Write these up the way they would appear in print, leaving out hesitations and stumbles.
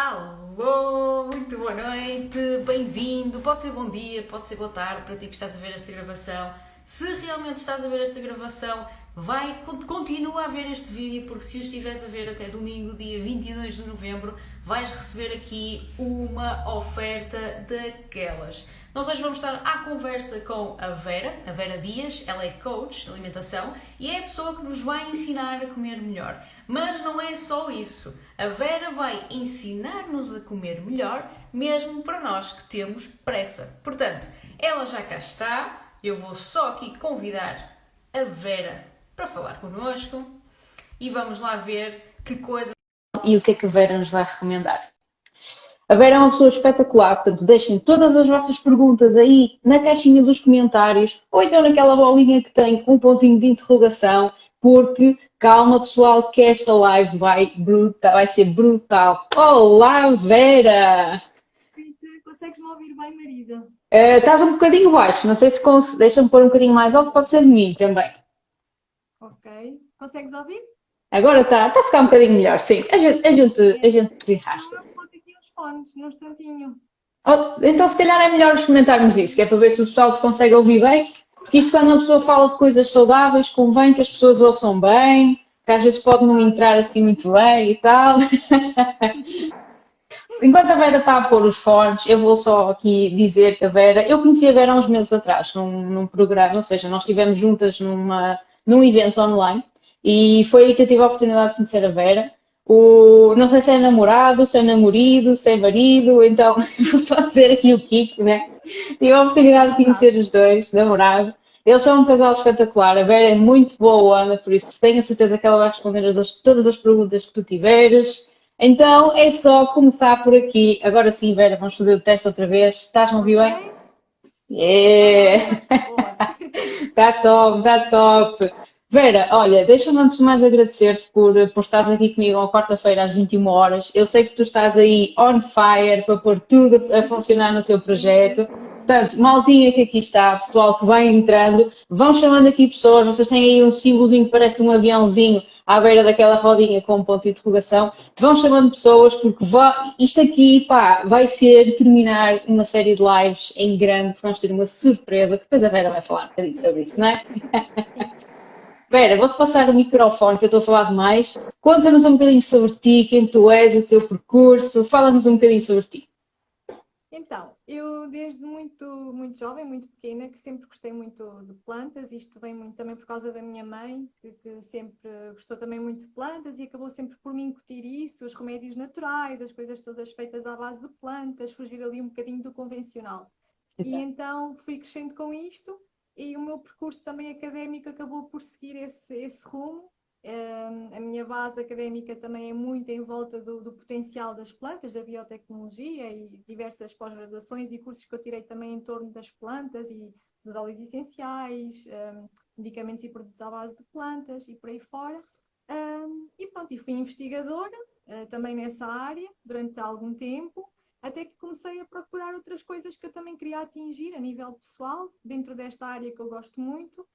Alô, muito boa noite, bem-vindo. Pode ser bom dia, pode ser boa tarde para ti que estás a ver esta gravação. Se realmente estás a ver esta gravação, continua a ver este vídeo, porque se o estiveres a ver até domingo, dia 22 de novembro, vais receber aqui uma oferta daquelas. Nós hoje vamos estar à conversa com a Vera Dias, ela é coach de alimentação e é a pessoa que nos vai ensinar a comer melhor. Mas não é só isso. A Vera vai ensinar-nos a comer melhor, mesmo para nós que temos pressa. Portanto, ela já cá está, eu vou só aqui convidar a Vera para falar connosco e vamos lá ver que coisa e o que é que a Vera nos vai recomendar. A Vera é uma pessoa espetacular, portanto deixem todas as vossas perguntas aí na caixinha dos comentários ou então naquela bolinha que tem com um pontinho de interrogação, porque calma pessoal que esta live vai ser brutal. Olá Vera! Consegues-me ouvir bem, Marisa? Estás um bocadinho baixo, não sei se deixa-me pôr um bocadinho mais alto, pode ser de mim também. Ok. Consegues ouvir? Agora está a ficar um bocadinho melhor, sim. A gente Então desenrasca. eu vou aqui os fones, num instantinho. Então, se calhar é melhor experimentarmos isso, que é para ver se o pessoal te consegue ouvir bem, porque isto, quando uma pessoa fala de coisas saudáveis, convém que as pessoas ouçam bem, que às vezes pode não entrar assim muito bem e tal. Enquanto a Vera está a pôr os fones, eu vou só aqui dizer que a Vera, eu conheci a Vera há uns meses atrás, num programa, ou seja, nós estivemos juntas num evento online e foi aí que eu tive a oportunidade de conhecer a Vera. Não sei se é namorado, se é namorido, se é marido, então vou só dizer aqui o Kiko, né? Tive a oportunidade de conhecer os dois, namorado. Eles são um casal espetacular, a Vera é muito boa onda, por isso tenho a certeza que ela vai responder todas as perguntas que tu tiveres. Então é só começar por aqui. Agora sim, Vera, vamos fazer o teste outra vez. Estás-me a ouvir Ok? bem? Agora Yeah! já. Boa. Está top, está top. Vera, olha, deixa-me antes de mais agradecer-te por estares aqui comigo à quarta-feira às 21 horas. Eu sei que tu estás aí on fire para pôr tudo a funcionar no teu Sim, sim, projeto. sim, sim. Portanto, maltinha que aqui está, pessoal que vai entrando, vão chamando aqui pessoas, vocês têm aí um símbolozinho que parece um aviãozinho à beira daquela rodinha com um ponto de interrogação, vão chamando pessoas porque isto aqui, pá, vai ser terminar uma série de lives em grande, que vamos ter uma surpresa, que depois a Vera vai falar um bocadinho sobre isso, não é? Sim. Vera, vou-te passar o microfone, que eu estou a falar demais. Conta-nos um bocadinho sobre ti, quem tu és, o teu percurso, fala-nos um bocadinho sobre ti. Então, eu desde muito jovem, muito pequena, que sempre gostei muito de plantas, isto vem muito também por causa da minha mãe, que sempre gostou também muito de plantas e acabou sempre por me incutir isso, os remédios naturais, as coisas todas feitas à base de plantas, fugir ali um bocadinho do convencional. E Então, então fui crescendo com isto e o meu percurso também académico acabou por seguir esse rumo. A minha base académica também é muito em volta do potencial das plantas, da biotecnologia e diversas pós-graduações e cursos que eu tirei também em torno das plantas e dos óleos essenciais, medicamentos e produtos à base de plantas e por aí fora. E pronto, e fui investigadora também nessa área durante algum tempo, até que comecei a procurar outras coisas que eu também queria atingir a nível pessoal, dentro desta área que eu gosto muito.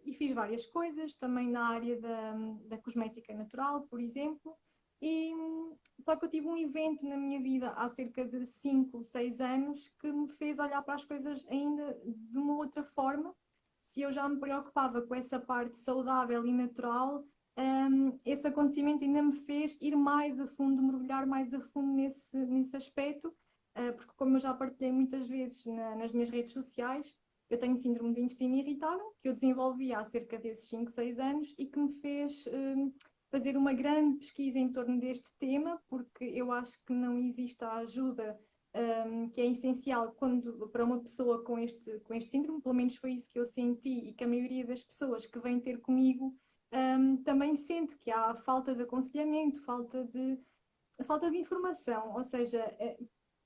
E fiz várias coisas, também na área da cosmética natural, por exemplo. E, só que eu tive um evento na minha vida há cerca de 5, 6 anos que me fez olhar para as coisas ainda de uma outra forma. Se eu já me preocupava com essa parte saudável e natural, esse acontecimento ainda me fez ir mais a fundo, mergulhar mais a fundo nesse aspecto, porque como eu já partilhei muitas vezes nas minhas redes sociais, eu tenho síndrome de intestino irritável, que eu desenvolvi há cerca desses 5, 6 anos e que me fez fazer uma grande pesquisa em torno deste tema, porque eu acho que não existe a ajuda que é essencial para uma pessoa com este síndrome, pelo menos foi isso que eu senti e que a maioria das pessoas que vêm ter comigo também sente que há falta de aconselhamento, falta de informação, ou seja,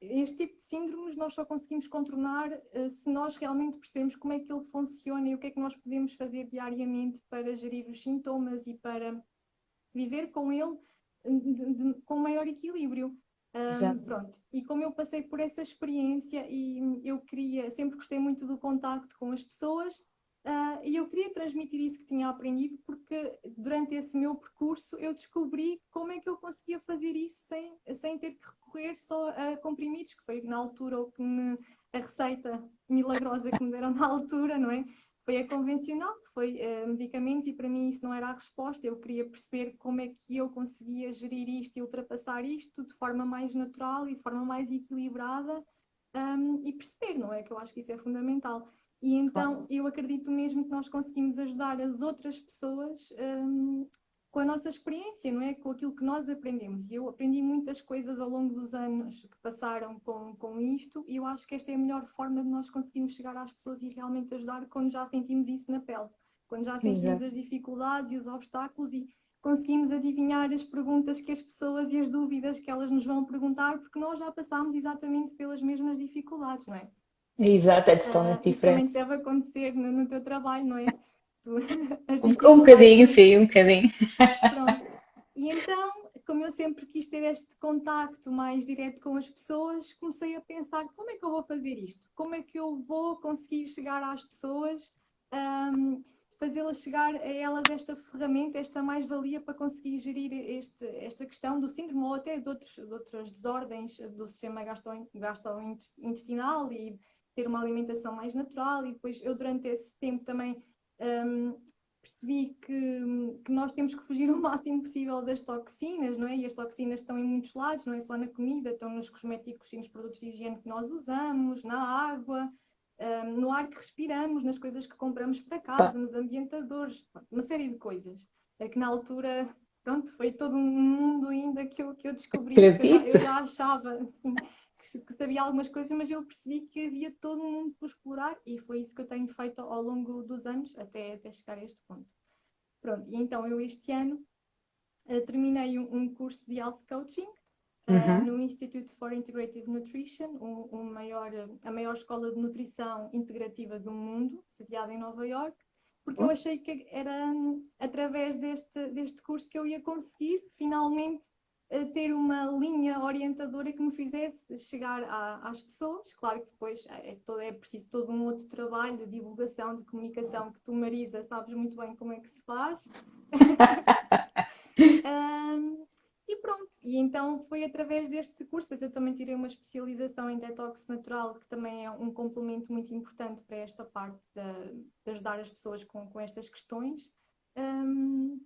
este tipo de síndromes nós só conseguimos contornar se nós realmente percebemos como é que ele funciona e o que é que nós podemos fazer diariamente para gerir os sintomas e para viver com ele com maior equilíbrio. exato. Pronto, e como eu passei por essa experiência e eu sempre gostei muito do contacto com as pessoas, E eu queria transmitir isso que tinha aprendido, porque durante esse meu percurso eu descobri como é que eu conseguia fazer isso sem ter que recorrer só a comprimidos, que foi na altura a receita milagrosa que me deram na altura, não é? Foi a convencional, foi medicamentos, e para mim isso não era a resposta. Eu queria perceber como é que eu conseguia gerir isto e ultrapassar isto de forma mais natural e de forma mais equilibrada, e perceber, não é? Que eu acho que isso é fundamental. E então Claro. eu acredito mesmo que nós conseguimos ajudar as outras pessoas, com a nossa experiência, não é? Com aquilo que nós aprendemos. E eu aprendi muitas coisas ao longo dos anos que passaram com isto, e eu acho que esta é a melhor forma de nós conseguirmos chegar às pessoas e realmente ajudar quando já sentimos isso na pele, quando já sentimos Exato. as dificuldades e os obstáculos e conseguimos adivinhar as perguntas que as pessoas e as dúvidas que elas nos vão perguntar, porque nós já passámos exatamente pelas mesmas dificuldades, não é? Exato, é totalmente Isso também diferente. deve acontecer no teu trabalho, não é? Tu- as Um dificuldades bocadinho, que. sim, um bocadinho. Pronto. E então, como eu sempre quis ter este contacto mais direto com as pessoas, comecei a pensar como é que eu vou fazer isto? Como é que eu vou conseguir chegar às pessoas, fazê-las chegar a elas esta ferramenta, esta mais-valia para conseguir gerir esta questão do síndrome ou até de outras desordens do sistema gastrointestinal e ter uma alimentação mais natural. E depois eu durante esse tempo também um, percebi que nós temos que fugir o máximo possível das toxinas, não é? E as toxinas estão em muitos lados, não é só na comida, estão nos cosméticos e nos produtos de higiene que nós usamos, na água, no ar que respiramos, nas coisas que compramos para Pá, casa, nos ambientadores, uma série de coisas. É que na altura, pronto, foi todo um mundo ainda que eu descobri, porque acredito. eu já achava assim, que sabia algumas coisas, mas eu percebi que havia todo um mundo por explorar, e foi isso que eu tenho feito ao longo dos anos até chegar a este ponto. Pronto, e então eu este ano terminei um curso de Health Coaching Uhum. no Institute for Integrative Nutrition, a maior escola de nutrição integrativa do mundo, sediada em Nova York, porque eu achei que era através deste curso que eu ia conseguir finalmente ter uma linha orientadora que me fizesse chegar às pessoas. Claro que depois é preciso todo um outro trabalho de divulgação, de comunicação, que tu, Marisa, sabes muito bem como é que se faz. E pronto, e então foi através deste curso, pois eu também tirei uma especialização em detox natural, que também é um complemento muito importante para esta parte de ajudar as pessoas com estas questões. Um,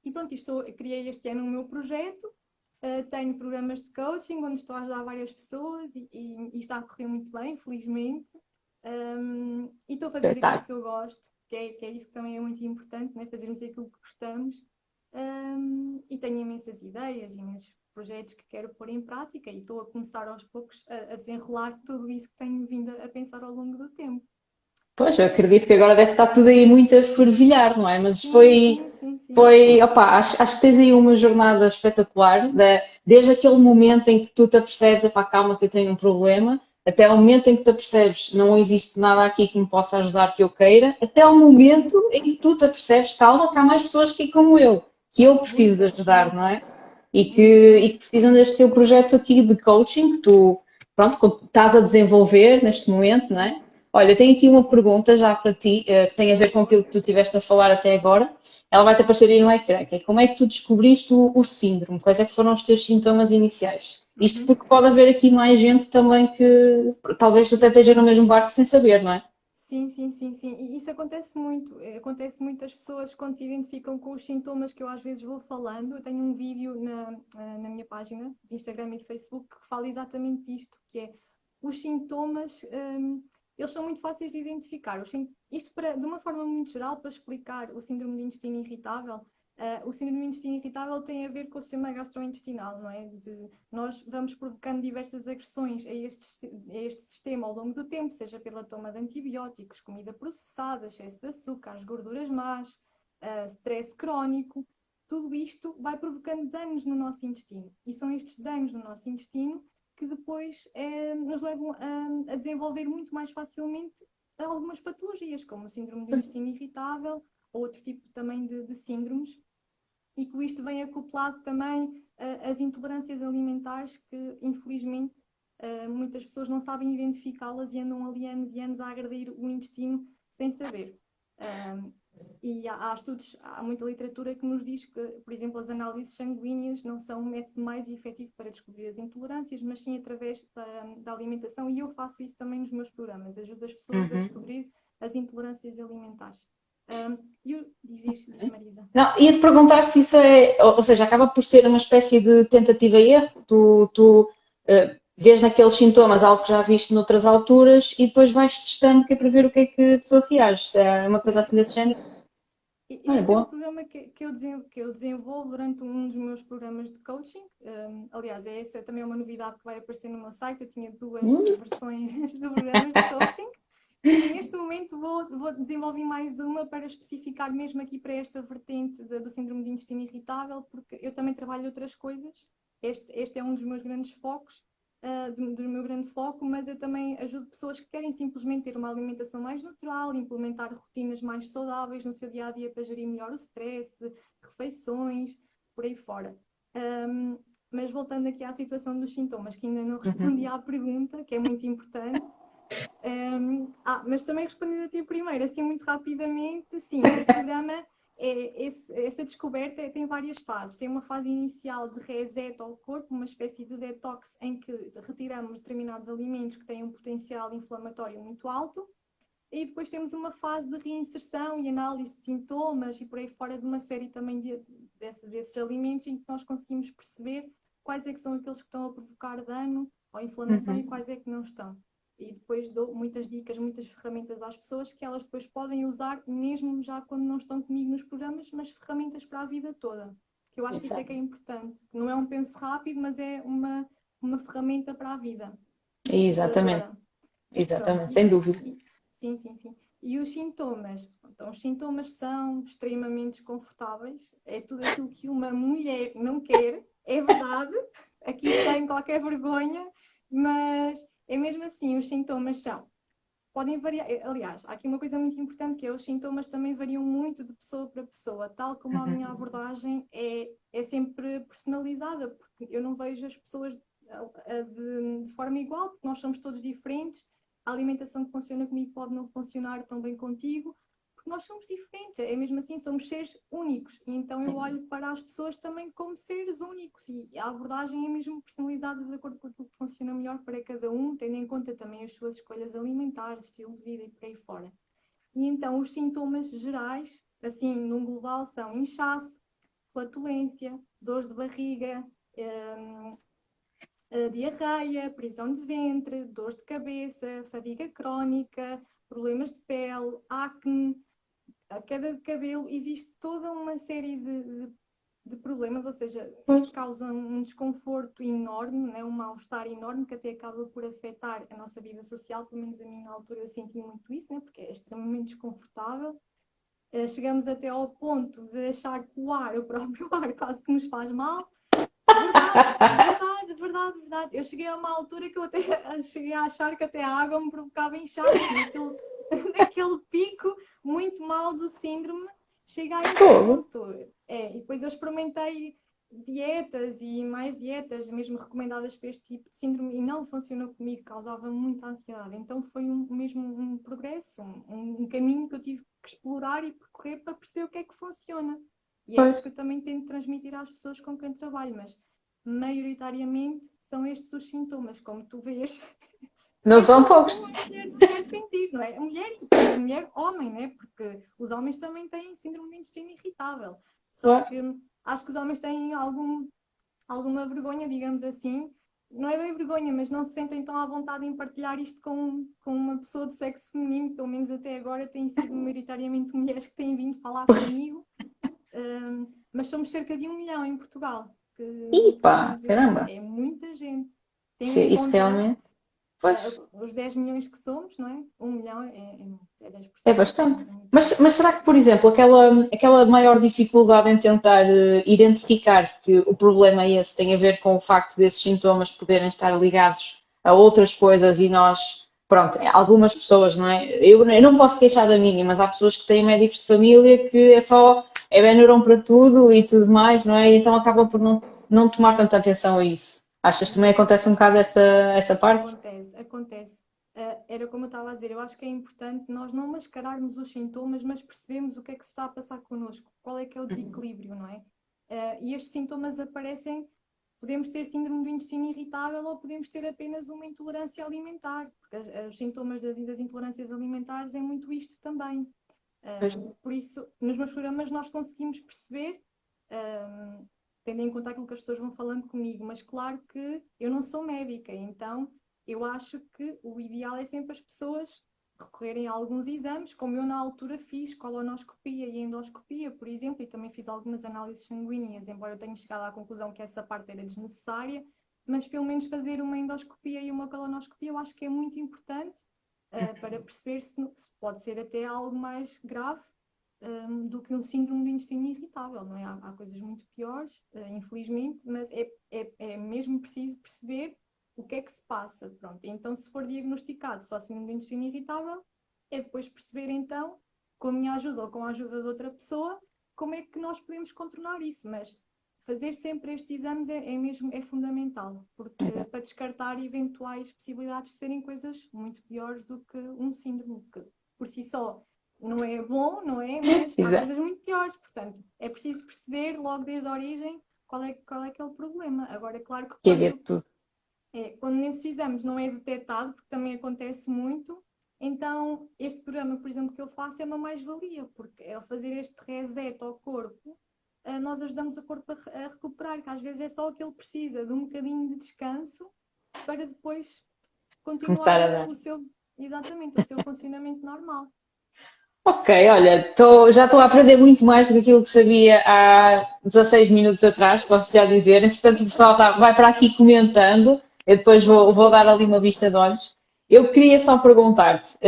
e pronto, criei este ano o meu projeto, tenho programas de coaching onde estou a ajudar várias pessoas e está a correr muito bem, felizmente. E estou a fazer aquilo Espetáculo. que eu gosto, que é isso que também é muito importante, né? Fazermos aquilo que gostamos. E tenho imensas ideias, imensos projetos que quero pôr em prática, e estou a começar aos poucos a desenrolar tudo isso que tenho vindo a pensar ao longo do tempo. Pois, eu acredito que agora deve estar tudo aí muito a fervilhar, não é? Mas Sim, sim, sim, sim. opa, acho que tens aí uma jornada espetacular, desde aquele momento em que tu te apercebes, epá, calma que eu tenho um problema, até ao momento em que te apercebes, não existe nada aqui que me possa ajudar que eu queira, até ao momento em que tu te apercebes, calma, que há mais pessoas aqui como eu, que eu preciso de Muitas, ajudar, não é? muitas, E muitas. que precisam deste teu projeto aqui de coaching que tu, pronto, estás a desenvolver neste momento, não é? Olha, eu tenho aqui Sim, uma sim. pergunta já para ti, que tem a ver com aquilo que tu estiveste a falar até agora. Ela vai-te aparecer aí no ecrã, que é como é que tu descobriste o síndrome? Quais é que foram os teus sintomas iniciais? Isto Uhum. porque pode haver aqui mais gente também que talvez até Sim. esteja no mesmo barco sem saber, não é? Sim, sim, sim, sim. E isso acontece muito. Acontece muito as pessoas quando se identificam com os sintomas que eu às vezes vou falando. Eu tenho um vídeo na minha página de Instagram e de Facebook que fala exatamente disto, que é os sintomas, eles são muito fáceis de identificar. Isto de uma forma muito geral, para explicar o síndrome de intestino irritável. O síndrome de intestino irritável tem a ver com o sistema gastrointestinal, não é? Nós vamos provocando diversas agressões a este sistema ao longo do tempo, seja pela toma de antibióticos, comida processada, excesso de açúcar, as gorduras más, stress crónico. Tudo isto vai provocando danos no nosso intestino. E são estes danos no nosso intestino que depois nos levam a desenvolver muito mais facilmente algumas patologias, como o síndrome do intestino irritável ou outro tipo também de síndromes, e que isto vem acoplado também às intolerâncias alimentares que, infelizmente, muitas pessoas não sabem identificá-las e andam ali anos e anos a agredir o intestino sem saber. E há estudos, há muita literatura que nos diz que, por exemplo, as análises sanguíneas não são o método mais efetivo para descobrir as intolerâncias, mas sim através da alimentação, e eu faço isso também nos meus programas, ajudo as pessoas a Uhum. descobrir as intolerâncias alimentares. Diz Marisa. Não, ia-te perguntar se isso é, ou seja, acaba por ser uma espécie de tentativa e erro. Tu vês naqueles sintomas algo que já viste noutras alturas e depois vais testando que é para ver o que é que a pessoa reage. Se é uma coisa assim desse género. É Este é um boa. programa que eu desenvolvo durante um dos meus programas de coaching. Aliás, essa também é uma novidade que vai aparecer no meu site. Eu tinha duas versões de programas de coaching. E neste momento vou desenvolver mais uma para especificar mesmo aqui para esta vertente do síndrome de intestino irritável, porque eu também trabalho outras coisas. Este é um dos meus grandes focos, do meu grande foco, mas eu também ajudo pessoas que querem simplesmente ter uma alimentação mais natural, implementar rotinas mais saudáveis no seu dia-a-dia para gerir melhor o stress, refeições, por aí fora. Mas voltando aqui à situação dos sintomas, que ainda não respondi à pergunta, que é muito importante. Mas também respondendo a ti primeiro, assim muito rapidamente, sim, o programa, essa descoberta tem várias fases. Tem uma fase inicial de reset ao corpo, uma espécie de detox em que retiramos determinados alimentos que têm um potencial inflamatório muito alto, e depois temos uma fase de reinserção e análise de sintomas e por aí fora de uma série também desses alimentos, em que nós conseguimos perceber quais é que são aqueles que estão a provocar dano ou inflamação e quais é que não estão. E depois dou muitas dicas, muitas ferramentas às pessoas que elas depois podem usar, mesmo já quando não estão comigo nos programas, mas ferramentas para a vida toda. Que eu acho que isso é que é importante. Não é um penso rápido, mas é uma ferramenta para a vida. Exatamente. Exatamente, Pronto. sem dúvida. Sim. E os sintomas? Então, os sintomas são extremamente desconfortáveis. É tudo aquilo que uma mulher não quer. É verdade. Aqui sem qualquer vergonha. Mas é mesmo assim, os sintomas podem variar. Aliás, há aqui uma coisa muito importante, que é os sintomas também variam muito de pessoa para pessoa, tal como a minha abordagem é sempre personalizada, porque eu não vejo as pessoas de forma igual, porque nós somos todos diferentes. A alimentação que funciona comigo pode não funcionar tão bem contigo, porque nós somos diferentes, é mesmo assim, somos seres únicos, e então eu olho para as pessoas também como seres únicos, e a abordagem é mesmo personalizada de acordo com aquilo que funciona melhor para cada um, tendo em conta também as suas escolhas alimentares, estilo de vida e por aí fora. E então os sintomas gerais, assim, num global, são inchaço, flatulência, dores de barriga, diarreia, prisão de ventre, dores de cabeça, fadiga crónica, problemas de pele, acne, a queda de cabelo. Existe toda uma série de problemas, ou seja, isto causa um desconforto enorme, né? Um mal-estar enorme que até acaba por afetar a nossa vida social. Pelo menos a mim na altura eu senti muito isso, né? Porque é extremamente desconfortável. Chegamos até ao ponto de achar que o próprio ar quase que nos faz mal. Verdade. Eu cheguei a uma altura que eu até cheguei a achar que até a água me provocava inchaço, naquele pico muito mal do síndrome, chega a esse ponto. E depois eu experimentei dietas e mais dietas, mesmo recomendadas para este tipo de síndrome, e não funcionou comigo, causava muita ansiedade. Então foi mesmo um progresso, um caminho que eu tive que explorar e percorrer para perceber o que é que funciona. E é isso que eu também tento transmitir às pessoas com quem trabalho, mas maioritariamente são estes os sintomas, como tu vês. Não são poucos. A mulher não quer sentir, não é? A mulher homem, né? Porque os homens também têm síndrome de intestino irritável. Só que acho que os homens têm alguma vergonha, digamos assim. Não é bem vergonha, mas não se sentem tão à vontade em partilhar isto com uma pessoa do sexo feminino. Pelo menos até agora têm sido maioritariamente mulheres que têm vindo falar comigo. Mas somos cerca de 1 milhão em Portugal. Caramba! É muita gente. Isso realmente... Os 10 milhões que somos, não é? 1 milhão é 10%. É bastante. Mas será que, por exemplo, aquela maior dificuldade em tentar identificar que o problema é esse tem a ver com o facto desses sintomas poderem estar ligados a outras coisas e nós, pronto, algumas pessoas, não é? Eu não posso queixar da minha, mas há pessoas que têm médicos de família que é Benuron para tudo e tudo mais, não é? E então acabam por não tomar tanta atenção a isso. Achas que também acontece um bocado essa parte? Acontece. Era como eu estava a dizer, eu acho que é importante nós não mascararmos os sintomas, mas percebermos o que é que se está a passar connosco, qual é que é o desequilíbrio, não é? E estes sintomas aparecem, podemos ter síndrome do intestino irritável ou podemos ter apenas uma intolerância alimentar, porque os sintomas das intolerâncias alimentares é muito isto também. Pois. Por isso, nos meus programas nós conseguimos perceber, tendo em conta aquilo que as pessoas vão falando comigo, mas claro que eu não sou médica, então eu acho que o ideal é sempre as pessoas recorrerem a alguns exames, como eu na altura fiz colonoscopia e endoscopia, por exemplo, e também fiz algumas análises sanguíneas, embora eu tenha chegado à conclusão que essa parte era desnecessária, mas pelo menos fazer uma endoscopia e uma colonoscopia eu acho que é muito importante para perceber se pode ser até algo mais grave do que um síndrome de intestino irritável, não é? Há coisas muito piores, infelizmente, mas é mesmo preciso perceber o que é que se passa, pronto. Então, se for diagnosticado só síndrome de intestino irritável, é depois perceber então, com a minha ajuda ou com a ajuda de outra pessoa, como é que nós podemos contornar isso, mas fazer sempre estes exames é fundamental, porque para descartar eventuais possibilidades de serem coisas muito piores do que um síndrome, que por si só não é bom, não é? Mas há Exato. coisas muito piores, portanto, é preciso perceber logo desde a origem qual é que é o problema. Agora, é claro que Que é ver tudo. quando nesses exames não é detectado, porque também acontece muito, então este programa, por exemplo, que eu faço é uma mais-valia, porque ao fazer este reset ao corpo, nós ajudamos o corpo a recuperar, que às vezes é só o que ele precisa, de um bocadinho de descanso, para depois Começar a continuar dar. exatamente, o seu funcionamento normal. Ok, olha, já estou a aprender muito mais do que aquilo que sabia há 16 minutos atrás, posso já dizer. Entretanto, o pessoal vai para aqui comentando, eu depois vou dar ali uma vista de olhos. Eu queria só perguntar-te,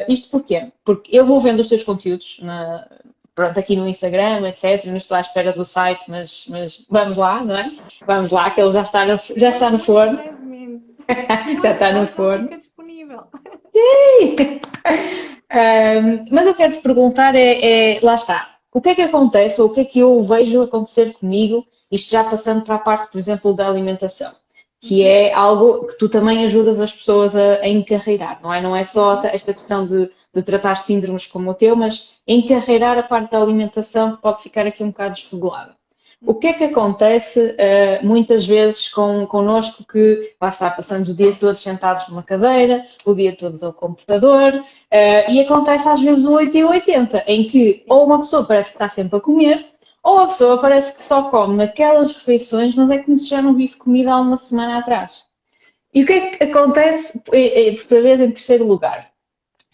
isto porquê? Porque eu vou vendo os teus conteúdos pronto, aqui no Instagram, etc. Não estou à espera do site, mas vamos lá, não é? Vamos lá, que ele já está no Muito forno. brevemente. Já está no Logo já forno. fica disponível. Mas eu quero te perguntar lá está, o que é que acontece ou o que é que eu vejo acontecer comigo, isto já passando para a parte, por exemplo, da alimentação, que é algo que tu também ajudas as pessoas a encarreirar, não é? Não é só esta questão de tratar síndromes como o teu, mas encarreirar a parte da alimentação que pode ficar aqui um bocado desregulada. O que é que acontece muitas vezes connosco que lá está passando o dia todo sentados numa cadeira, o dia todo ao computador, e acontece às vezes o 8 e 80, em que ou uma pessoa parece que está sempre a comer, ou a pessoa parece que só come naquelas refeições, mas é como se já não visse comida há uma semana atrás. E o que é que acontece, por sua vez, em terceiro lugar?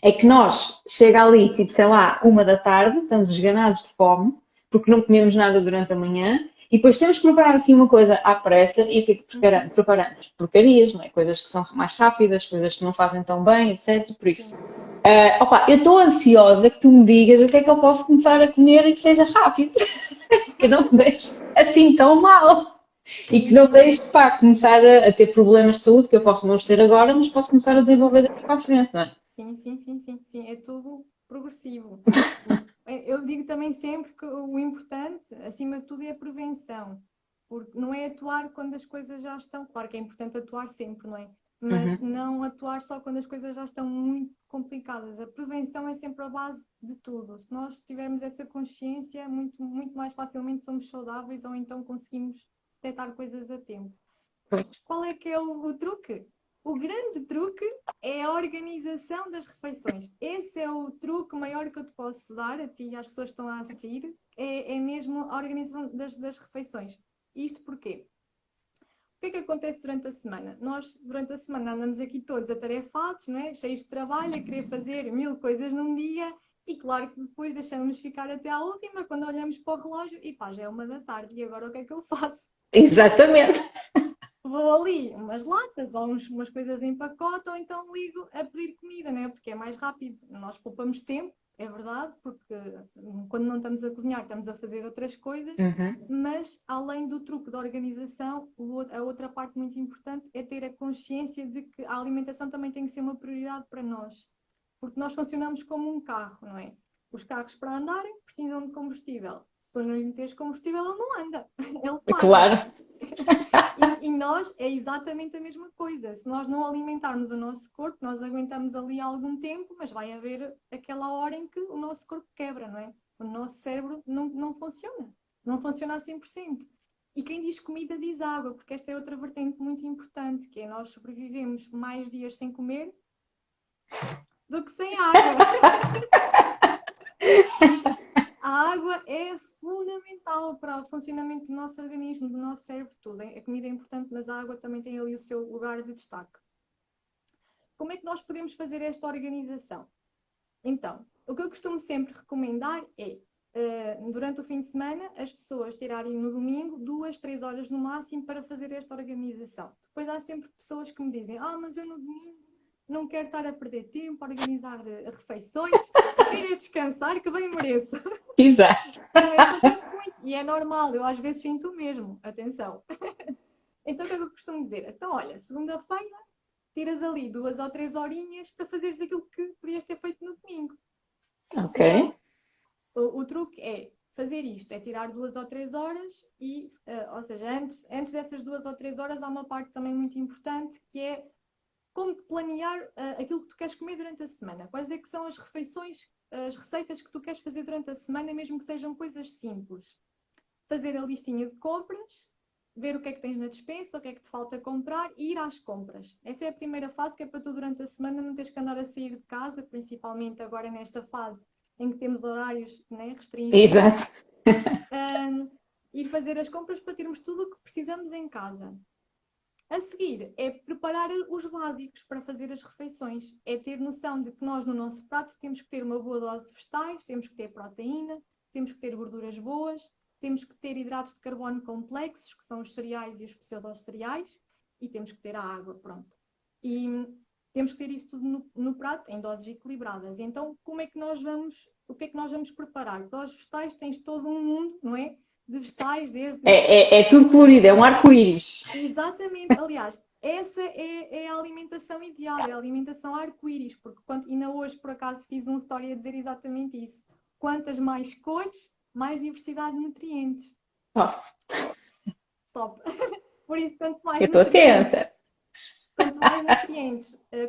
É que nós, chega ali, tipo, sei lá, 1 da tarde, estamos esganados de fome, porque não comemos nada durante a manhã, e depois temos que preparar assim uma coisa à pressa, e o que é que preparamos? Porcarias, não é? Coisas que são mais rápidas, coisas que não fazem tão bem, etc. Por isso, Sim, sim. opa, eu estou ansiosa que tu me digas o que é que eu posso começar a comer e que seja rápido, que não me deixe assim tão mal. E que Sim, não sim, sim. deixe, pá, começar a ter problemas de saúde, que eu posso não os ter agora, mas posso começar a desenvolver daqui para a frente, não é? Sim, sim, sim, sim, sim, é tudo progressivo. Eu digo também sempre que o importante, acima de tudo, é a prevenção, porque não é atuar quando as coisas já estão, claro que é importante atuar sempre, não é? Mas Uhum. não atuar só quando as coisas já estão muito complicadas. A prevenção é sempre a base de tudo. Se nós tivermos essa consciência, muito, muito mais facilmente somos saudáveis ou então conseguimos detectar coisas a tempo. Qual é que é o truque? O grande truque é a organização das refeições. Esse é o truque maior que eu te posso dar a ti e às pessoas que estão a assistir. É mesmo a organização das refeições. Isto porquê? O que é que acontece durante a semana? Nós, durante a semana, andamos aqui todos atarefados, não é? Cheios de trabalho, a querer fazer 1000 coisas num dia. E claro que depois deixamos ficar até à última, quando olhamos para o relógio, e pá, já é 1 da tarde, e agora o que é que eu faço? Exatamente. Vou ali umas latas ou umas coisas em pacote, ou então ligo a pedir comida, né? Porque é mais rápido. Nós poupamos tempo, é verdade, porque quando não estamos a cozinhar, estamos a fazer outras coisas, Uhum. mas além do truque da organização, a outra parte muito importante é ter a consciência de que a alimentação também tem que ser uma prioridade para nós, porque nós funcionamos como um carro, não é? Os carros para andarem precisam de combustível. Se tu não lhe meteres combustível, ele não anda, ele para. Claro. E nós é exatamente a mesma coisa. Se nós não alimentarmos o nosso corpo, nós aguentamos ali algum tempo, mas vai haver aquela hora em que o nosso corpo quebra, não é? O nosso cérebro não funciona. Não funciona a 100%. E quem diz comida diz água, porque esta é outra vertente muito importante, que é nós sobrevivemos mais dias sem comer do que sem água. A água é fundamental para o funcionamento do nosso organismo, do nosso cérebro, tudo. A comida é importante, mas a água também tem ali o seu lugar de destaque. Como é que nós podemos fazer esta organização? Então, o que eu costumo sempre recomendar é, durante o fim de semana, as pessoas tirarem no domingo 2, 3 horas no máximo para fazer esta organização. Depois há sempre pessoas que me dizem, mas eu no domingo não quero estar a perder tempo, a organizar refeições, quero descansar, que bem mereço. Exato. Também acontece muito, e é normal, eu às vezes sinto o mesmo, atenção. Então o que é que eu costumo dizer? Então olha, segunda-feira tiras ali 2 ou 3 horinhas para fazeres aquilo que podias ter feito no domingo. Ok. Então, o truque é fazer isto, é tirar 2 ou 3 horas e, ou seja, antes dessas 2 ou 3 horas há uma parte também muito importante que é como planear aquilo que tu queres comer durante a semana. Quais é que são as refeições, as receitas que tu queres fazer durante a semana, mesmo que sejam coisas simples. Fazer a listinha de compras, ver o que é que tens na despensa, o que é que te falta comprar e ir às compras. Essa é a primeira fase, que é para tu durante a semana não teres que andar a sair de casa, principalmente agora nesta fase em que temos horários, né, restringidos. Exato. Ir fazer as compras para termos tudo o que precisamos em casa. A seguir, é preparar os básicos para fazer as refeições. É ter noção de que nós, no nosso prato, temos que ter uma boa dose de vegetais, temos que ter proteína, temos que ter gorduras boas, temos que ter hidratos de carbono complexos, que são os cereais e os pseudocereais, e temos que ter a água, pronto. E temos que ter isso tudo no prato, em doses equilibradas. Então, o que é que nós vamos preparar? Para os vegetais tens todo um mundo, não é? De vegetais, desde... É tudo colorido, é um arco-íris. Exatamente, aliás, essa é a alimentação ideal, é a alimentação arco-íris, porque ainda hoje por acaso fiz uma story a dizer exatamente isso. Quantas mais cores, mais diversidade de nutrientes. Top. Por isso, quanto mais Eu estou atenta.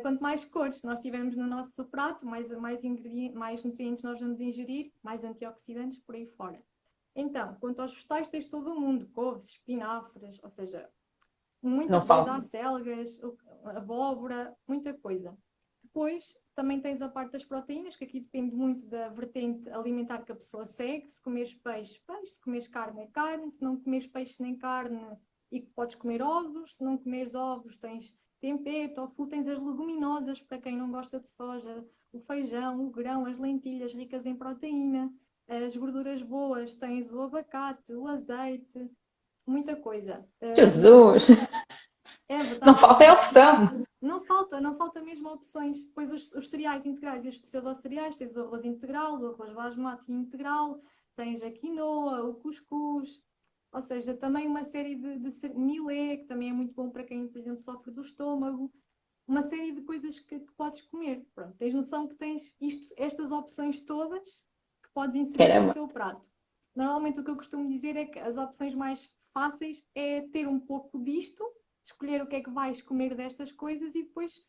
Quanto mais cores nós tivermos no nosso prato, mais nutrientes nós vamos ingerir, mais antioxidantes por aí fora. Então, quanto aos vegetais, tens todo o mundo, couves, espinafres, ou seja, muita coisa, acelgas, abóbora, muita coisa. Depois, também tens a parte das proteínas, que aqui depende muito da vertente alimentar que a pessoa segue. Se comeres peixe, se comeres carne, é carne. Se não comeres peixe nem carne, e podes comer ovos. Se não comeres ovos, tens tempê, tofu, tens as leguminosas, para quem não gosta de soja, o feijão, o grão, as lentilhas ricas em proteína. As gorduras boas, tens o abacate, o azeite, muita coisa. Jesus! É verdade. Não falta opção. Não falta mesmo opções. Depois os cereais integrais e os pseudocereais, tens o arroz integral, o arroz basmati integral, tens a quinoa, o cuscuz, ou seja, também uma série de milê, que também é muito bom para quem, por exemplo, sofre do estômago. Uma série de coisas que podes comer. Pronto, tens noção que tens estas opções todas que podes inserir no teu prato. Normalmente o que eu costumo dizer é que as opções mais fáceis é ter um pouco disto, escolher o que é que vais comer destas coisas e depois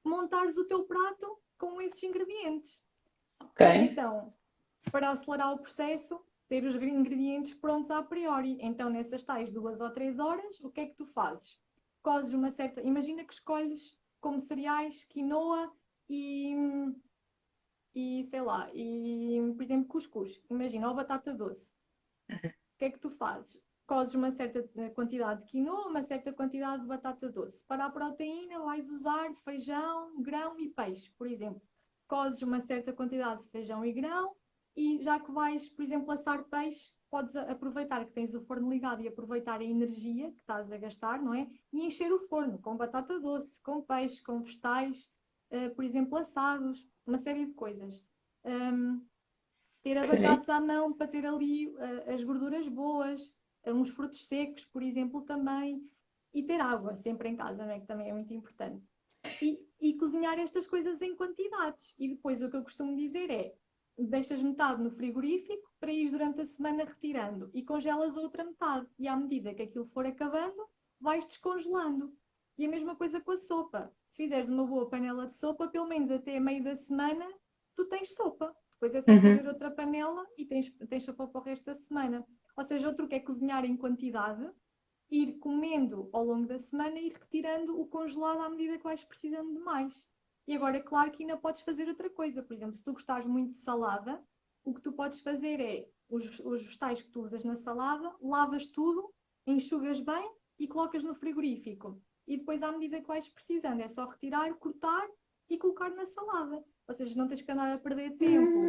montares o teu prato com esses ingredientes. Ok. Então, para acelerar o processo, ter os ingredientes prontos a priori. Então, nessas tais 2 ou 3 horas, o que é que tu fazes? Cozes uma certa... Imagina que escolhes como cereais, quinoa e sei lá, por exemplo, cuscuz. Imagina, ou batata doce. O que é que tu fazes? Cozes uma certa quantidade de quinoa, uma certa quantidade de batata doce. Para a proteína vais usar feijão, grão e peixe, por exemplo. Cozes uma certa quantidade de feijão e grão e já que vais, por exemplo, assar peixe, podes aproveitar que tens o forno ligado e aproveitar a energia que estás a gastar, não é? E encher o forno com batata doce, com peixe, com vegetais, por exemplo, assados, uma série de coisas. Ter abacates à mão para ter ali as gorduras boas, uns frutos secos, por exemplo, também. E ter água sempre em casa, não é? Que também é muito importante. E cozinhar estas coisas em quantidades. E depois o que eu costumo dizer é, deixas metade no frigorífico para ir durante a semana retirando e congelas a outra metade. E à medida que aquilo for acabando, vais descongelando. E a mesma coisa com a sopa. Se fizeres uma boa panela de sopa, pelo menos até meio da semana, tu tens sopa. Depois é só fazer outra panela e tens sopa para o resto da semana. Ou seja, outro que é cozinhar em quantidade, ir comendo ao longo da semana e ir retirando o congelado à medida que vais precisando de mais. E agora, é claro que ainda podes fazer outra coisa. Por exemplo, se tu gostares muito de salada, o que tu podes fazer é os vegetais que tu usas na salada, lavas tudo, enxugas bem e colocas no frigorífico. E depois, à medida que vais precisando, é só retirar, cortar e colocar na salada. Ou seja, não tens que andar a perder tempo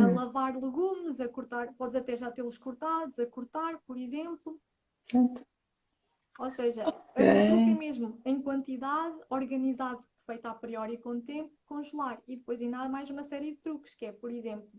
a lavar legumes, a cortar, podes até já tê-los cortados, a cortar, por exemplo. Certo. Ou seja, o truque é mesmo em quantidade, organizado, feito a priori com tempo, congelar. E depois ainda há mais uma série de truques, que é, por exemplo,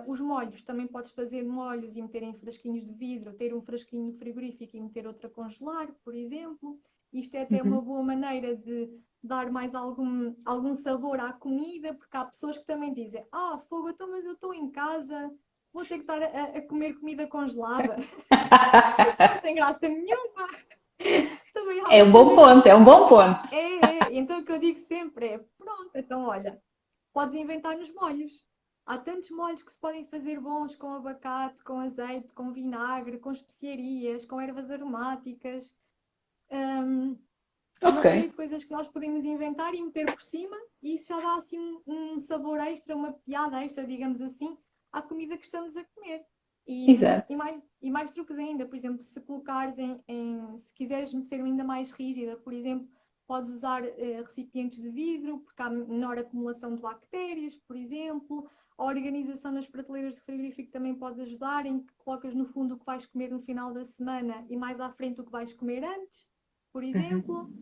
os molhos. Também podes fazer molhos e meter em frasquinhos de vidro, ter um frasquinho no frigorífico e meter outro a congelar, por exemplo. Isto é até uma boa maneira de dar mais algum sabor à comida, porque há pessoas que também dizem: fogo, então, mas eu estou em casa, vou ter que estar a comer comida congelada. Isso não tem graça nenhuma. Também há É um bom ponto, é um bom ponto. Então o que eu digo sempre é: pronto, então olha, podes inventar nos molhos. Há tantos molhos que se podem fazer bons com abacate, com azeite, com vinagre, com especiarias, com ervas aromáticas. Uma série Ok, de coisas que nós podemos inventar e meter por cima, e isso já dá assim um sabor extra, uma piada extra, digamos assim, à comida que estamos a comer. exato. E mais truques ainda, por exemplo, se colocares se quiseres ser ainda mais rígida, por exemplo, podes usar recipientes de vidro, porque há menor acumulação de bactérias, por exemplo. A organização nas prateleiras de frigorífico também pode ajudar, em que colocas no fundo o que vais comer no final da semana e mais à frente o que vais comer antes, por exemplo.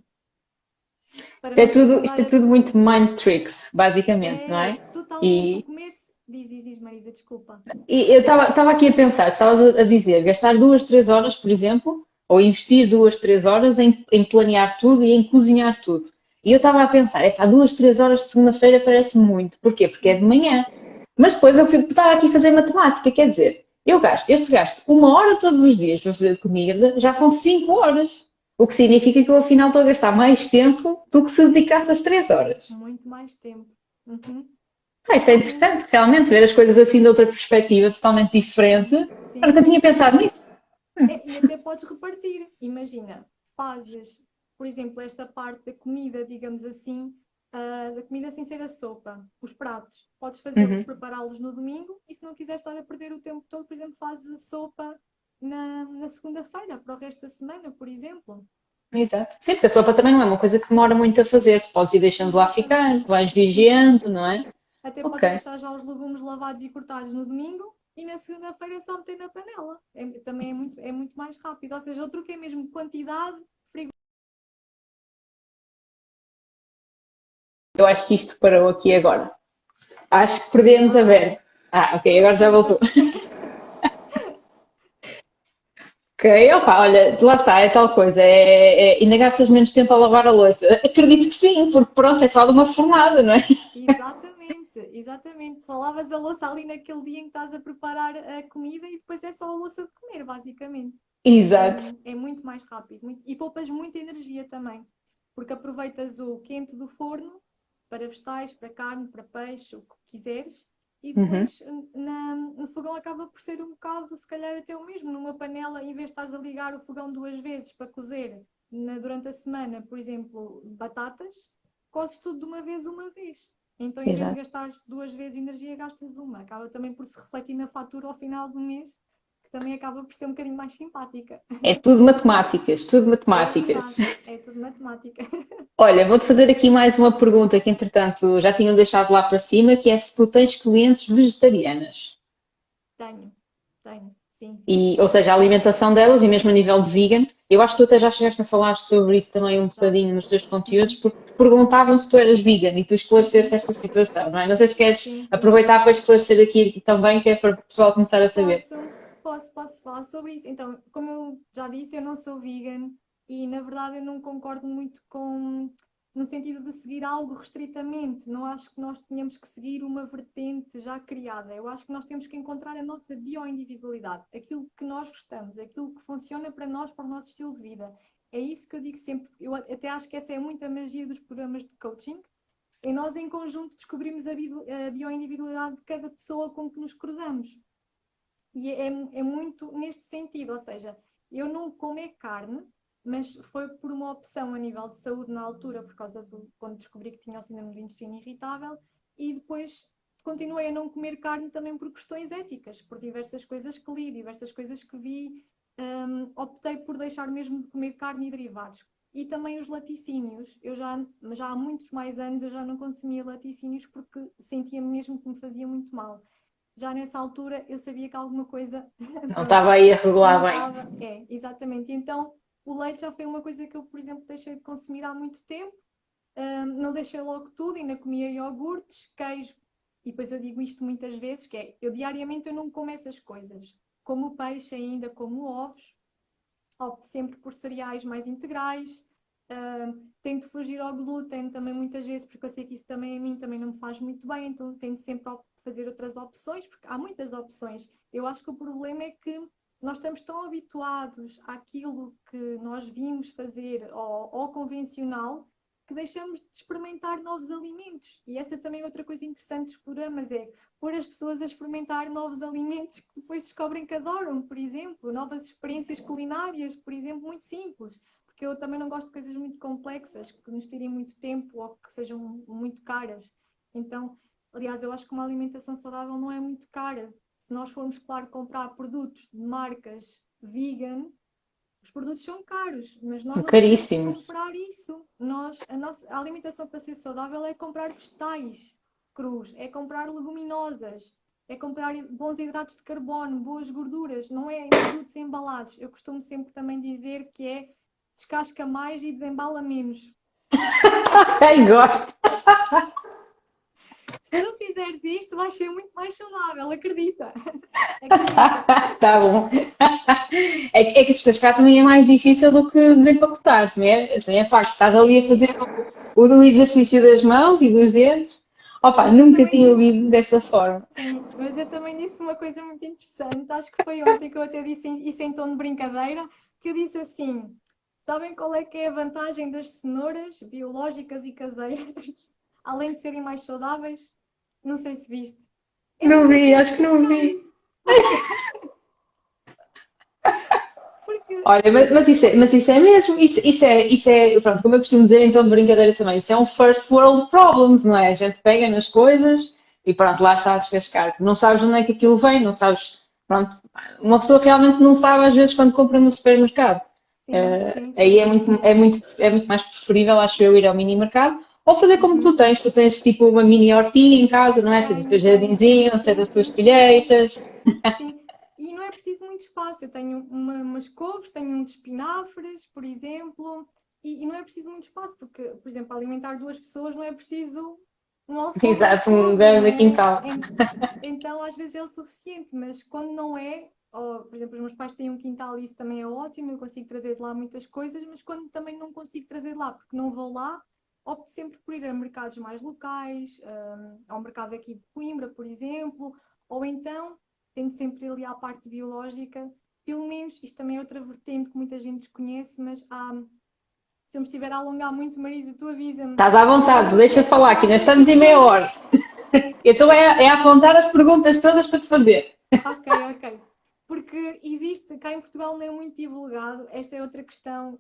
Para não teres que andar Isto é tudo muito mind tricks, basicamente, não é? totalmente o E, comer. Diz, Marisa, desculpa. e eu estava aqui a pensar, estavas a dizer, gastar 2, 3 horas, por exemplo, ou investir 2, 3 horas em planear tudo e em cozinhar tudo. E eu estava a pensar, 2, 3 horas de segunda-feira parece muito. Porquê? Porque é de manhã. Mas depois eu estava aqui a fazer matemática, quer dizer, eu se gasto 1 hora todos os dias para fazer comida, já são 5 horas. O que significa que eu afinal estou a gastar mais tempo do que se dedicasse às 3 horas. Muito mais tempo. Uhum. Isto é Totalmente. interessante, realmente, ver as coisas assim de outra perspectiva, totalmente diferente. Sim, Eu sim, nunca sim, tinha sim. pensado nisso. E até podes repartir. Imagina, fazes, por exemplo, esta parte da comida, digamos assim, da comida sem ser a sopa, os pratos. Podes fazê-los, Uhum. prepará-los no domingo e se não quiseres estar a perder o tempo todo, por exemplo, fazes a sopa na segunda-feira, para o resto da semana, por exemplo. Exato. Sim, porque a sopa também não é uma coisa que demora muito a fazer. Tu podes ir deixando lá ficar, Exatamente. vais Uhum. vigiando, não é? Até podes Ok. deixar já os legumes lavados e cortados no domingo e na segunda-feira é só meter na panela. Também é muito mais rápido. Ou seja, o truque é mesmo quantidade, Eu acho que isto parou aqui agora. Acho que perdemos a ver. Ok, agora já voltou. perfeito. Ok, opa, olha, lá está, é tal coisa. Ainda gastas menos tempo a lavar a louça. Acredito que sim, porque pronto, é só de uma fornada, não é? Exatamente, exatamente. Só lavas a louça ali naquele dia em que estás a preparar a comida e depois é só a louça de comer, basicamente. Exato. É muito mais rápido e poupas muita energia também, porque aproveitas o quente do forno para vegetais, para carne, para peixe, o que quiseres, e Uhum. depois no fogão acaba por ser um bocado, se calhar até o mesmo, numa panela, em vez de estás a ligar o fogão 2 vezes para cozer durante a semana, por exemplo, batatas, cozes tudo de uma vez. Então, em vez de Exato. gastares 2 vezes energia, gastas uma. Acaba também por se refletir na fatura ao final do mês, que também acaba por ser um bocadinho mais simpática. É tudo matemáticas, tudo É matemáticas. verdade, é tudo matemática. Olha, vou-te fazer aqui mais uma pergunta que, entretanto, já tinham deixado lá para cima, que é se tu tens clientes vegetarianas. Tenho, tenho, sim, sim, E, sim, ou sim. seja, a alimentação delas, e mesmo a nível de vegan, eu acho que tu até já chegaste a falar sobre isso também um Já. bocadinho nos teus conteúdos, Uhum, porque te perguntavam se tu eras vegan e tu esclareceste uhum. essa situação, não é? Não sei se queres Sim, sim, sim. aproveitar para esclarecer aqui também, que é para o pessoal começar a saber. Posso falar sobre isso. Então, como eu já disse, eu não sou vegan e, na verdade, eu não concordo muito no sentido de seguir algo restritamente. Não acho que nós tenhamos que seguir uma vertente já criada. Eu acho que nós temos que encontrar a nossa bioindividualidade, aquilo que nós gostamos, aquilo que funciona para nós, para o nosso estilo de vida. É isso que eu digo sempre. Eu até acho que essa é muito a magia dos programas de coaching. E nós, em conjunto, descobrimos a bioindividualidade de cada pessoa com que nos cruzamos. E é muito neste sentido, ou seja, eu não como carne, mas foi por uma opção a nível de saúde na altura, por causa quando descobri que tinha o síndrome do intestino irritável, e depois continuei a não comer carne também por questões éticas, por diversas coisas que li, diversas coisas que vi, optei por deixar mesmo de comer carne e derivados. E também os laticínios, mas já há muitos mais anos eu já não consumia laticínios porque sentia mesmo que me fazia muito mal. Já nessa altura eu sabia que alguma coisa Não pronto, estava aí a regular não bem. estava. É, exatamente. Então o leite já foi uma coisa que eu, por exemplo, deixei de consumir há muito tempo. Não deixei logo tudo, ainda comia iogurtes, queijo. E depois eu digo isto muitas vezes, que é, eu diariamente eu não como essas coisas. Como peixe ainda, como ovos, opto sempre por cereais mais integrais. Tento fugir ao glúten também muitas vezes, porque eu sei que isso também a mim também não me faz muito bem, então tento sempre fazer outras opções, porque há muitas opções. Eu acho que o problema é que nós estamos tão habituados àquilo que nós vimos fazer ao convencional que deixamos de experimentar novos alimentos. E essa também é outra coisa interessante dos programas, é pôr as pessoas a experimentar novos alimentos que depois descobrem que adoram, por exemplo, novas experiências culinárias, por exemplo, muito simples, porque eu também não gosto de coisas muito complexas, que nos tirem muito tempo ou que sejam muito caras. Então, aliás, eu acho que uma alimentação saudável não é muito cara. Se nós formos, claro, comprar produtos de marcas vegan, os produtos são caros, mas nós São não precisamos caríssimos. comprar isso. A alimentação para ser saudável é comprar vegetais crus, é comprar leguminosas, é comprar bons hidratos de carbono, boas gorduras, não é em produtos embalados. Eu costumo sempre também dizer que é descasca mais e desembala menos. Ai, gosto. Se tu fizeres isto, vais ser muito mais saudável, acredita. Acredita. Tá bom. É que descascar também é mais difícil do que desempacotar, também é facto. Estás ali a fazer o do exercício das mãos e dos dedos. Opa, Mas eu nunca também tinha disse, ouvido dessa forma. sim, mas eu também disse uma coisa muito interessante, acho que foi ontem que eu até disse isso em tom de brincadeira, que eu disse assim, sabem qual é que é a vantagem das cenouras biológicas e caseiras, além de serem mais saudáveis? Não sei se viste. É Não nunca vi, ter de acho que não descascar. vi. Porque Olha, mas isso é mesmo, isso é, pronto, como eu costumo dizer, então de brincadeira também, isso é um first world problems, não é? A gente pega nas coisas e pronto, lá está a descascar. Não sabes onde é que aquilo vem, não sabes, pronto, uma pessoa realmente não sabe às vezes quando compra no supermercado. sim, sim, Aí sim. é muito mais preferível, acho eu, ir ao mini mercado ou fazer como Uhum. tu tens tipo uma mini hortinha em casa, não é? Tens o teu Tenho, sim, jardinzinho, tens sim, as tuas sim, sim, sim. colheitas. Sim, e não é preciso muito espaço. Eu tenho umas couves, tenho uns espinafres, por exemplo, e não é preciso muito espaço, porque, por exemplo, para alimentar duas pessoas não é preciso um alfóndego Exato, um todo, não grande é? quintal. Então, às vezes é o suficiente, mas quando não é, ou, por exemplo, os meus pais têm um quintal e isso também é ótimo, eu consigo trazer de lá muitas coisas, mas quando também não consigo trazer de lá, porque não vou lá, opto sempre por ir a mercados mais locais, ao mercado aqui de Coimbra, por exemplo, ou então tento sempre ir ali à parte biológica, pelo menos, isto também é outra vertente que muita gente desconhece, mas se eu me estiver a alongar muito, Marisa, tu avisa-me, Estás à mas vontade, eu deixa começo a falar, que falar ainda estamos destas em meia hora. coisas. Então é apontar as perguntas todas para te fazer. Ok, ok. Porque existe, cá em Portugal não é muito divulgado, esta é outra questão,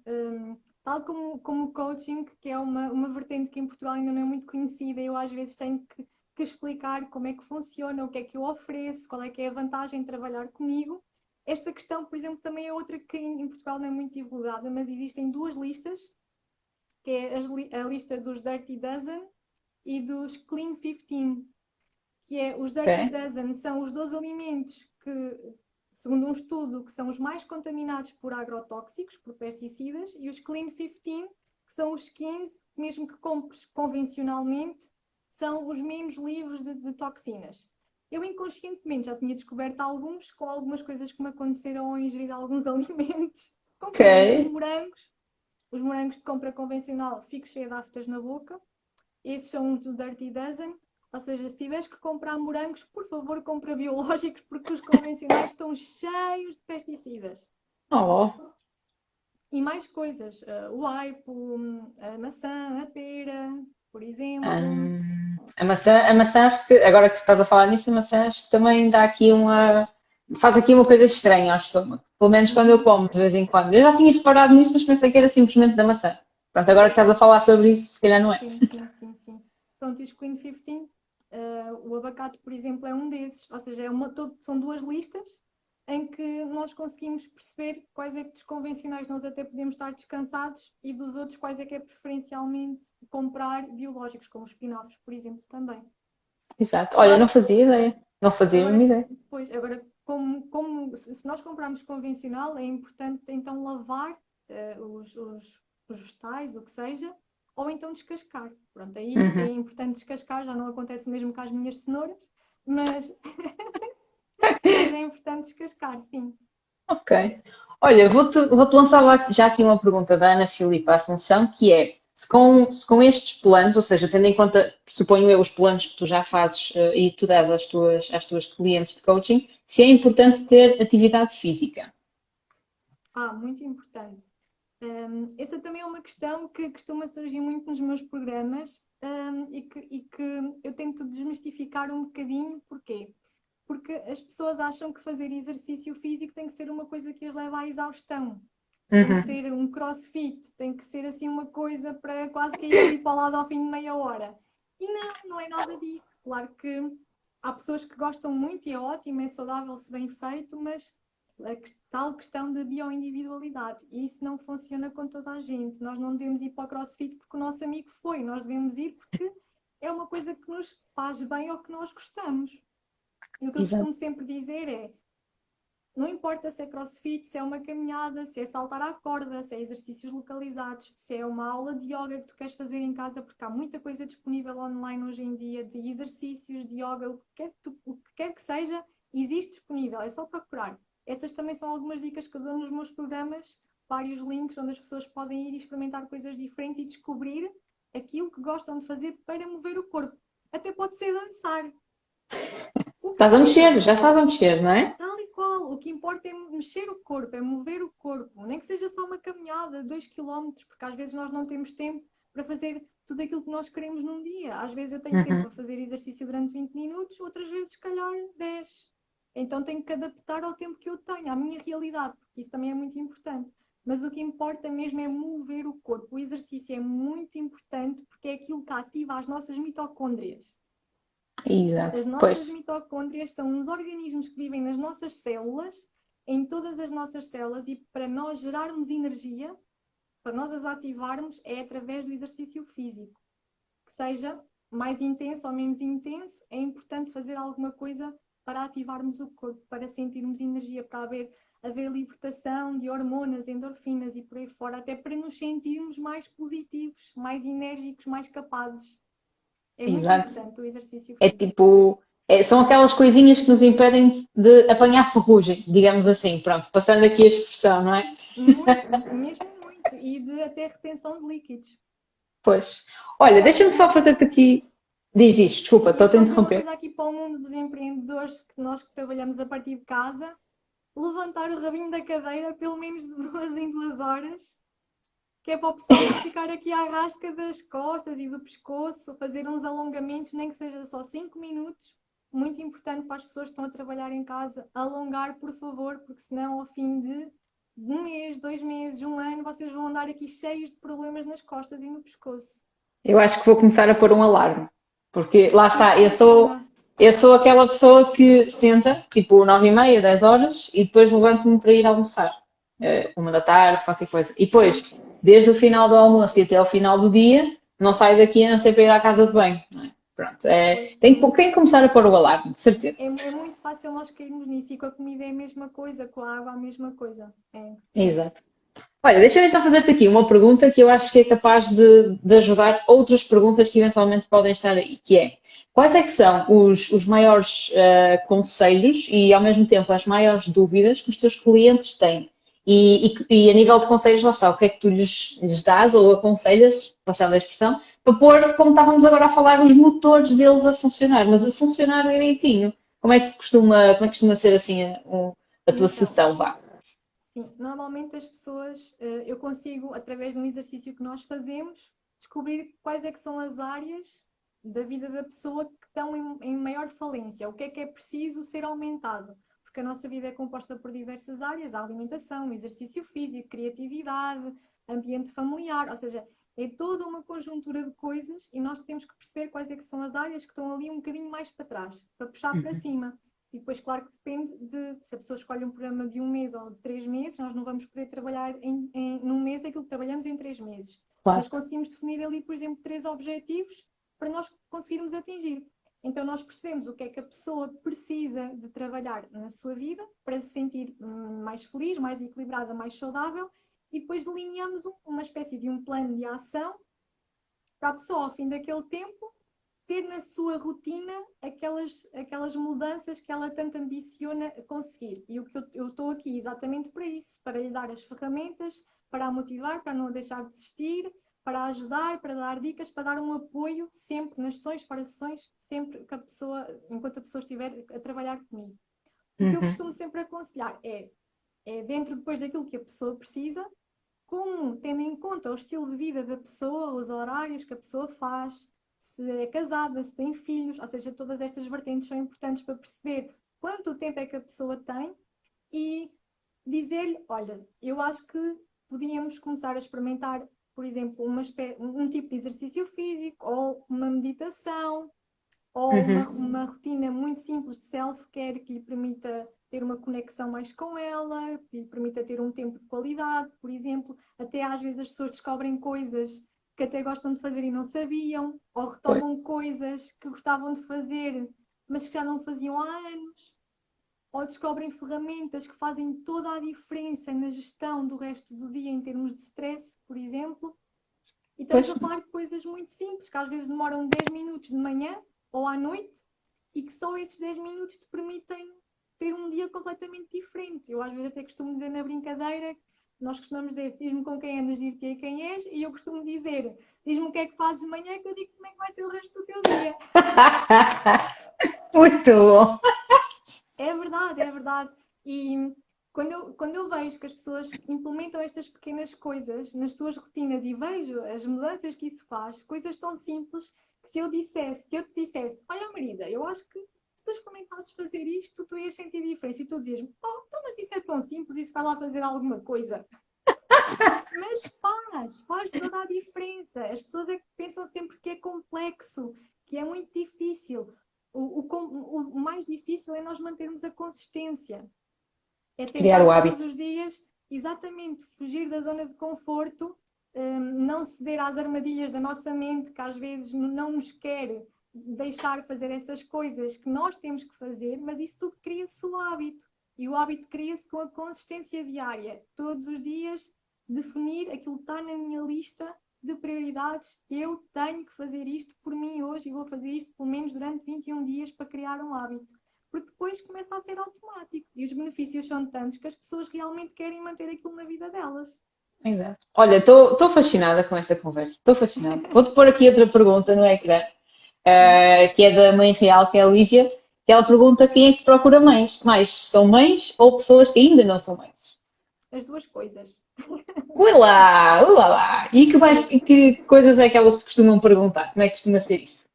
tal como o coaching, que é uma vertente que em Portugal ainda não é muito conhecida, eu às vezes tenho que explicar como é que funciona, o que é que eu ofereço, qual é que é a vantagem de trabalhar comigo. Esta questão, por exemplo, também é outra que em Portugal não é muito divulgada, mas existem duas listas, que é a lista dos Dirty Dozen e dos Clean 15, que é os Dirty Ok. Dozen são os 12 alimentos que, segundo um estudo, que são os mais contaminados por agrotóxicos, por pesticidas, e os Clean 15, que são os 15, mesmo que compres convencionalmente, são os menos livres de toxinas. Eu inconscientemente já tinha descoberto alguns com algumas coisas que me aconteceram ao ingerir alguns alimentos, como Ok. por exemplo os morangos de compra convencional, fico cheia de aftas na boca. Esses são os do Dirty Dozen. Ou seja, se tiveres que comprar morangos, por favor, compra biológicos, porque os convencionais estão cheios de pesticidas. Oh, E mais coisas, o aipo, a maçã, a pera, por exemplo. A maçã, acho que, agora que estás a falar nisso, a maçã acho que também dá aqui faz aqui uma coisa estranha ao estômago. Pelo menos quando eu como de vez em quando. Eu já tinha reparado nisso, mas pensei que era simplesmente da maçã. Pronto, agora que estás a falar sobre isso, se calhar não é. Sim, sim, sim, sim. Pronto, e os Queen 15, o abacate, por exemplo, é um desses. Ou seja, são duas listas em que nós conseguimos perceber quais é que dos convencionais nós até podemos estar descansados e dos outros quais é que é preferencialmente comprar biológicos, como os espinafres, por exemplo, também. Exato. Olha, não fazia ideia. Não fazia a Agora, mínima ideia. se nós comprarmos convencional, é importante então lavar os vegetais, o que seja, ou então descascar. Pronto, aí é importante descascar, já não acontece o mesmo com as minhas cenouras, mas, mas é importante descascar, sim. Ok. Olha, vou-te lançar já aqui uma pergunta da Ana Filipa Assunção, que é, se com estes planos, ou seja, tendo em conta, suponho eu, os planos que tu já fazes e tu dás às tuas clientes de coaching, se é importante ter atividade física. Muito importante. Essa também é uma questão que costuma surgir muito nos meus programas, e que eu tento desmistificar um bocadinho. Porquê? Porque as pessoas acham que fazer exercício físico tem que ser uma coisa que as leva à exaustão. Tem que ser um crossfit, tem que ser assim uma coisa para quase cair ali para o lado ao fim de meia hora. E não é nada disso. Claro que há pessoas que gostam muito e é ótimo, é saudável se bem feito, mas a tal questão da bioindividualidade, e isso não funciona com toda a gente. Nós não devemos ir para o CrossFit porque o nosso amigo foi, nós devemos ir porque é uma coisa que nos faz bem ou que nós gostamos. E o que eu Exato. costumo sempre dizer é, não importa se é CrossFit, se é uma caminhada, se é saltar à corda, se é exercícios localizados, se é uma aula de yoga que tu queres fazer em casa, porque há muita coisa disponível online hoje em dia, de exercícios, de yoga, o que quer que seja, existe disponível, é só procurar. Essas também são algumas dicas que eu dou nos meus programas, vários links onde as pessoas podem ir e experimentar coisas diferentes e descobrir aquilo que gostam de fazer para mover o corpo. Até pode ser dançar. Estás a mexer, já estás a mexer, não é? Tal e qual. O que importa é mexer o corpo, é mover o corpo. Nem que seja só uma caminhada, 2 km, porque às vezes nós não temos tempo para fazer tudo aquilo que nós queremos num dia. Às vezes eu tenho tempo para fazer exercício durante 20 minutos, outras vezes, se calhar, 10. Então tenho que adaptar ao tempo que eu tenho, à minha realidade, porque isso também é muito importante. Mas o que importa mesmo é mover o corpo. O exercício é muito importante porque é aquilo que ativa as nossas mitocôndrias. Exato. As nossas mitocôndrias são uns organismos que vivem nas nossas células, em todas as nossas células, e para nós gerarmos energia, para nós as ativarmos, é através do exercício físico. Que seja mais intenso ou menos intenso, é importante fazer alguma coisa para ativarmos o corpo, para sentirmos energia, para haver libertação de hormonas, endorfinas e por aí fora, até para nos sentirmos mais positivos, mais enérgicos, mais capazes. É muito importante o exercício É físico. tipo, são aquelas coisinhas que nos impedem de apanhar ferrugem, digamos assim, pronto, passando aqui a expressão, não é? Muito, mesmo muito. E de até retenção de líquidos. Pois. Olha, deixa-me só fazer-te aqui. Diz, desculpa, E estou-te a só dizer uma interromper. coisa aqui para o mundo dos empreendedores, que nós que trabalhamos a partir de casa, levantar o rabinho da cadeira pelo menos de 2 em 2 horas, que é para o pessoal não ficar aqui à rasca das costas e do pescoço, fazer uns alongamentos, nem que seja só 5 minutos. Muito importante para as pessoas que estão a trabalhar em casa, alongar, por favor, porque senão ao fim de 1 mês, 2 meses, 1 ano, vocês vão andar aqui cheios de problemas nas costas e no pescoço. Eu acho que vou começar a pôr um alarme, porque lá está, eu Funciona. sou aquela pessoa que senta, tipo 9h30, 10 horas, e depois levanto-me para ir almoçar. 1 da tarde, qualquer coisa. E depois, desde o final do almoço e até ao final do dia, não saio daqui a não ser para ir à casa de banho. Não é? Pronto, tem que começar a pôr o alarme, de certeza. É muito fácil nós cairmos nisso, e com a comida é a mesma coisa, com a água a mesma coisa. Exato. Olha, deixa-me então fazer-te aqui uma pergunta que eu acho que é capaz de ajudar outras perguntas que eventualmente podem estar aí, que é, quais é que são os maiores conselhos e, ao mesmo tempo, as maiores dúvidas que os teus clientes têm? E a nível de conselhos, lá está, o que é que tu lhes dás ou aconselhas, passando a expressão, para pôr, como estávamos agora a falar, os motores deles a funcionar, mas a funcionar direitinho. Como é que costuma ser assim a tua Então, sessão, vá? Sim, normalmente as pessoas, eu consigo, através de um exercício que nós fazemos, descobrir quais é que são as áreas da vida da pessoa que estão em maior falência, o que é preciso ser aumentado, porque a nossa vida é composta por diversas áreas, a alimentação, exercício físico, criatividade, ambiente familiar, ou seja, é toda uma conjuntura de coisas e nós temos que perceber quais é que são as áreas que estão ali um bocadinho mais para trás, para puxar para Uhum. cima. E depois, claro que depende de se a pessoa escolhe um programa de 1 mês ou de 3 meses, nós não vamos poder trabalhar num mês aquilo que trabalhamos em 3 meses. Claro. Mas conseguimos definir ali, por exemplo, 3 objetivos para nós conseguirmos atingir. Então, nós percebemos o que é que a pessoa precisa de trabalhar na sua vida para se sentir mais feliz, mais equilibrada, mais saudável, e depois delineamos uma espécie de um plano de ação para a pessoa, ao fim daquele tempo, ter na sua rotina aquelas mudanças que ela tanto ambiciona conseguir. E o que eu estou aqui exatamente para isso, para lhe dar as ferramentas, para a motivar, para não a deixar desistir, para a ajudar, para dar dicas, para dar um apoio sempre nas sessões, para sessões, sempre que a pessoa, enquanto a pessoa estiver a trabalhar comigo. O que eu Uhum. costumo sempre aconselhar é dentro depois daquilo que a pessoa precisa, como tendo em conta o estilo de vida da pessoa, os horários que a pessoa faz, se é casada, se tem filhos, ou seja, todas estas vertentes são importantes para perceber quanto tempo é que a pessoa tem e dizer-lhe, olha, eu acho que podíamos começar a experimentar, por exemplo, um tipo de exercício físico ou uma meditação ou Uhum. uma rotina muito simples de self-care que lhe permita ter uma conexão mais com ela, que lhe permita ter um tempo de qualidade, por exemplo. Até às vezes as pessoas descobrem coisas que até gostam de fazer e não sabiam, ou Pois. retomam coisas que gostavam de fazer, mas que já não faziam há anos, ou descobrem ferramentas que fazem toda a diferença na gestão do resto do dia em termos de stress, por exemplo. E estamos Pois. a falar de coisas muito simples, que às vezes demoram 10 minutos de manhã ou à noite e que só esses 10 minutos te permitem ter um dia completamente diferente. Eu às vezes até costumo dizer na brincadeira, nós costumamos dizer, diz-me com quem andas, dir-te-ei quem és, e eu costumo dizer, diz-me o que é que fazes de manhã que eu digo como é que vai ser o resto do teu dia. Muito bom. É verdade, é verdade. E quando eu vejo que as pessoas implementam estas pequenas coisas nas suas rotinas e vejo as mudanças que isso faz, coisas tão simples que se eu te dissesse, olha Marida, eu acho que se tu experimentasses fazer isto, tu ias sentir diferença. E tu dizias-me, oh, então, mas isso é tão simples, isso vai lá fazer alguma coisa. Mas faz toda a diferença. As pessoas é que pensam sempre que é complexo, que é muito difícil. O mais difícil é nós mantermos a consistência. É Criar o tentar todos hábito. os dias, exatamente, fugir da zona de conforto, não ceder às armadilhas da nossa mente, que às vezes não nos quer deixar fazer essas coisas que nós temos que fazer, mas isso tudo cria-se o hábito. E o hábito cria-se com a consistência diária. Todos os dias definir aquilo que está na minha lista de prioridades. Eu tenho que fazer isto por mim hoje e vou fazer isto pelo menos durante 21 dias para criar um hábito. Porque depois começa a ser automático e os benefícios são tantos que as pessoas realmente querem manter aquilo na vida delas. Exato. Olha, estou fascinada com esta conversa. Estou fascinada. Vou-te pôr aqui outra pergunta no ecrã, Sim, que é da mãe real, que é a Lívia, que ela pergunta quem é que te procura mais. Mais são mães ou pessoas que ainda não são mães? as duas coisas. Ui lá, ui lá lá. E que coisas é que elas te costumam perguntar? Como é que costuma ser isso?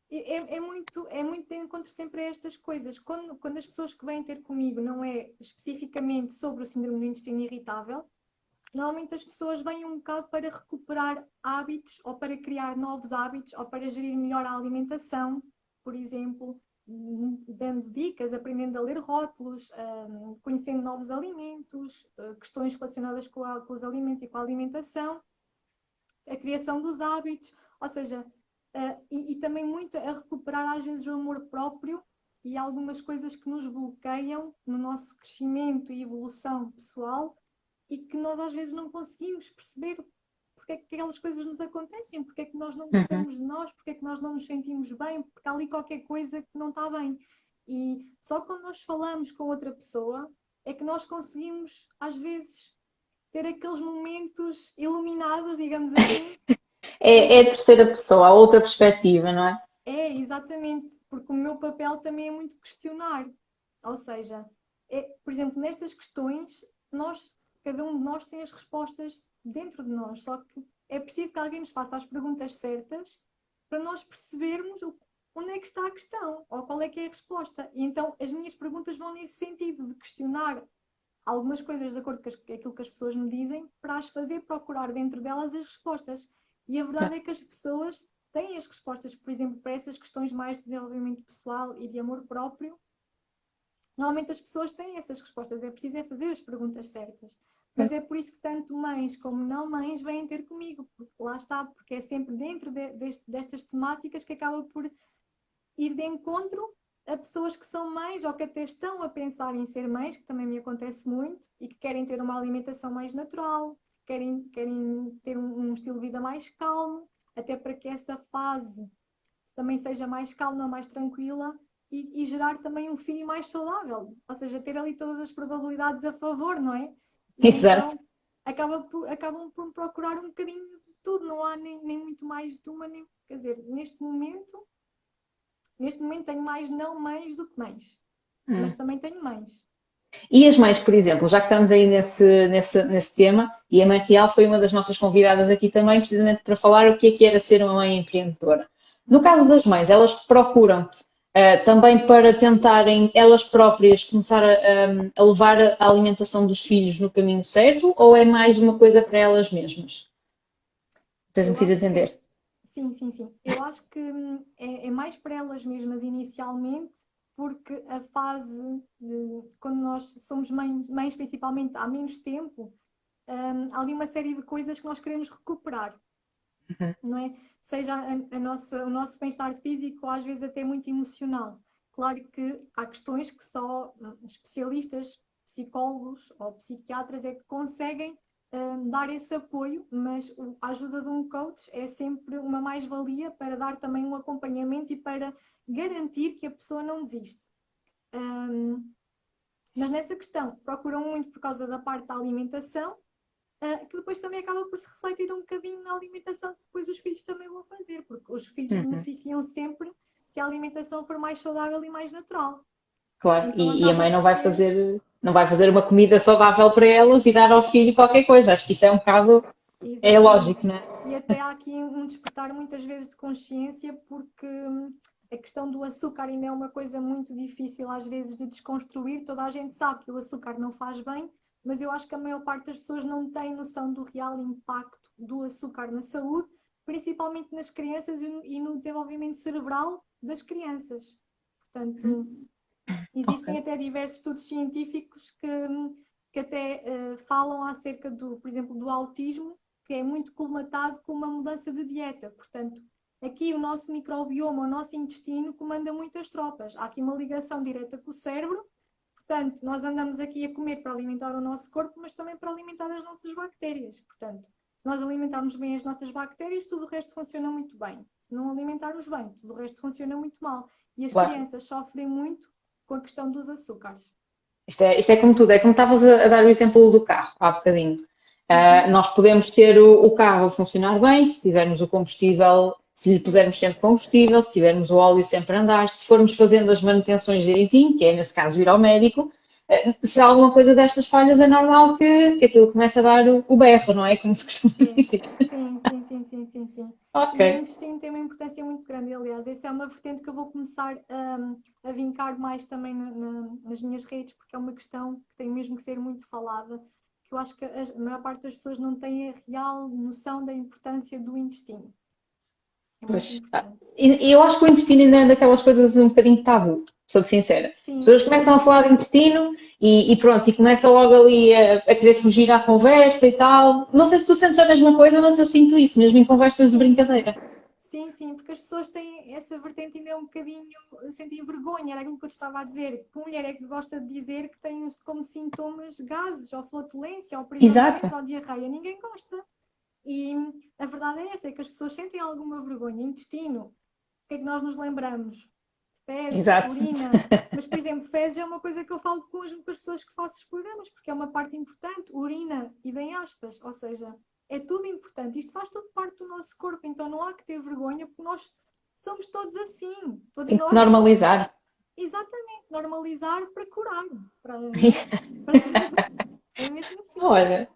É muito de encontro sempre a estas coisas. Quando as pessoas que vêm ter comigo não é especificamente sobre o síndrome do intestino irritável, normalmente as pessoas vêm um bocado para recuperar hábitos ou para criar novos hábitos ou para gerir melhor a alimentação, por exemplo, dando dicas, aprendendo a ler rótulos, conhecendo novos alimentos, questões relacionadas com os alimentos e com a alimentação, a criação dos hábitos, ou seja, e também muito a recuperar às vezes o amor próprio e algumas coisas que nos bloqueiam no nosso crescimento e evolução pessoal e que nós às vezes não conseguimos perceber porque é que aquelas coisas nos acontecem, porque é que nós não Uhum. gostamos de nós, porque é que nós não nos sentimos bem, porque há ali qualquer coisa que não está bem. E só quando nós falamos com outra pessoa é que nós conseguimos, às vezes, ter aqueles momentos iluminados, digamos assim, em É a que terceira pessoa, a outra perspectiva, não é? exatamente, porque o meu papel também é muito questionar. Ou seja, por exemplo, nestas questões, nós, cada um de nós tem as respostas dentro de nós, só que é preciso que alguém nos faça as perguntas certas para nós percebermos onde é que está a questão, ou qual é que é a resposta. E então as minhas perguntas vão nesse sentido, de questionar algumas coisas de acordo com aquilo que as pessoas me dizem, para as fazer procurar dentro delas as respostas. E a verdade é que as pessoas têm as respostas, por exemplo, para essas questões mais de desenvolvimento pessoal e de amor próprio. Normalmente as pessoas têm essas respostas, é preciso fazer as perguntas certas. Mas é por isso que tanto mães como não mães vêm ter comigo, porque lá está, porque é sempre dentro destas temáticas que acaba por ir de encontro a pessoas que são mães ou que até estão a pensar em ser mães, que também me acontece muito, e que querem ter uma alimentação mais natural, querem ter um estilo de vida mais calmo, até para que essa fase também seja mais calma, mais tranquila e gerar também um filho mais saudável, ou seja, ter ali todas as probabilidades a favor, não é? E Exato. então acabam por procurar um bocadinho de tudo, não há nem muito mais de uma, quer dizer, neste momento tenho mais não mães do que mães, mas também tenho mães. E as mães, por exemplo, já que estamos aí nesse tema, e a Mãe Real foi uma das nossas convidadas aqui também, precisamente para falar o que era ser uma mãe empreendedora. No caso das mães, elas procuram-te também para tentarem elas próprias começar a levar a alimentação dos filhos no caminho certo, ou é mais uma coisa para elas mesmas? Não sei se me Eu fiz acho que entender. sim, sim, sim. Eu acho que é mais para elas mesmas inicialmente, porque a fase de quando nós somos mães principalmente há menos tempo, há ali uma série de coisas que nós queremos recuperar, não é? Seja o nosso bem-estar físico ou às vezes até muito emocional. Claro que há questões que só especialistas, psicólogos ou psiquiatras é que conseguem dar esse apoio, mas a ajuda de um coach é sempre uma mais-valia para dar também um acompanhamento e para garantir que a pessoa não desiste. Mas nessa questão, procuram muito por causa da parte da alimentação, que depois também acaba por se refletir um bocadinho na alimentação que depois os filhos também vão fazer, porque os filhos beneficiam sempre se a alimentação for mais saudável e mais natural. Claro, Então e a acaba mãe por ser. não vai fazer uma comida saudável para elas e dar ao filho qualquer coisa. Acho que isso é um bocado, é Exatamente. lógico, não é? E até há aqui um despertar muitas vezes de consciência, porque a questão do açúcar ainda é uma coisa muito difícil às vezes de desconstruir. Toda a gente sabe que o açúcar não faz bem, mas eu acho que a maior parte das pessoas não tem noção do real impacto do açúcar na saúde, principalmente nas crianças e no desenvolvimento cerebral das crianças. Portanto, Ok. existem até diversos estudos científicos que até falam acerca por exemplo, do autismo, que é muito colmatado com uma mudança de dieta. Portanto, aqui o nosso microbioma, o nosso intestino comanda muitas tropas. Há aqui uma ligação direta com o cérebro. Portanto, nós andamos aqui a comer para alimentar o nosso corpo, mas também para alimentar as nossas bactérias. Portanto, se nós alimentarmos bem as nossas bactérias, tudo o resto funciona muito bem. Se não alimentarmos bem, tudo o resto funciona muito mal. E as Claro. crianças sofrem muito com a questão dos açúcares. Isto é como tudo, é como estavas a dar o exemplo do carro há bocadinho. Nós podemos ter o carro a funcionar bem se tivermos o combustível, se lhe pusermos sempre combustível, se tivermos o óleo sempre a andar, se formos fazendo as manutenções direitinho, que é nesse caso ir ao médico. Se há alguma coisa destas falhas, é normal que aquilo comece a dar o berro, não é? Como se costuma dizer. Sim. Ok. E o intestino tem uma importância muito grande. Aliás, essa é uma vertente que eu vou começar a vincar mais também nas minhas redes, porque é uma questão que tem mesmo que ser muito falada, que eu acho que a maior parte das pessoas não tem a real noção da importância do intestino. É muito Pois. importante. E eu acho que o intestino ainda é daquelas coisas um bocadinho tabu, sou sincera. As Sim, pessoas começam a falar de intestino e pronto, e começam logo ali a querer fugir à conversa e tal. Não sei se tu sentes a mesma coisa, mas eu sinto isso, mesmo em conversas de brincadeira. sim, porque as pessoas têm essa vertente ainda um bocadinho, sentem vergonha, era aquilo que eu te estava a dizer, que mulher é que gosta de dizer que tem como sintomas gases, ou flatulência, ou prisão de Exato, ventre, ou diarreia, ninguém gosta. E a verdade é essa, é que as pessoas sentem alguma vergonha. Intestino, o que é que nós nos lembramos? Fezes, exato. urina. Mas, por exemplo, fezes é uma coisa que eu falo com as pessoas que faço os programas, porque é uma parte importante. Urina, e bem aspas, ou seja, é tudo importante. Isto faz tudo parte do nosso corpo, então não há que ter vergonha, porque nós somos todos assim. Todos Tem que nós, normalizar. exatamente, normalizar para curar. Para, não é? É mesmo assim. Olha,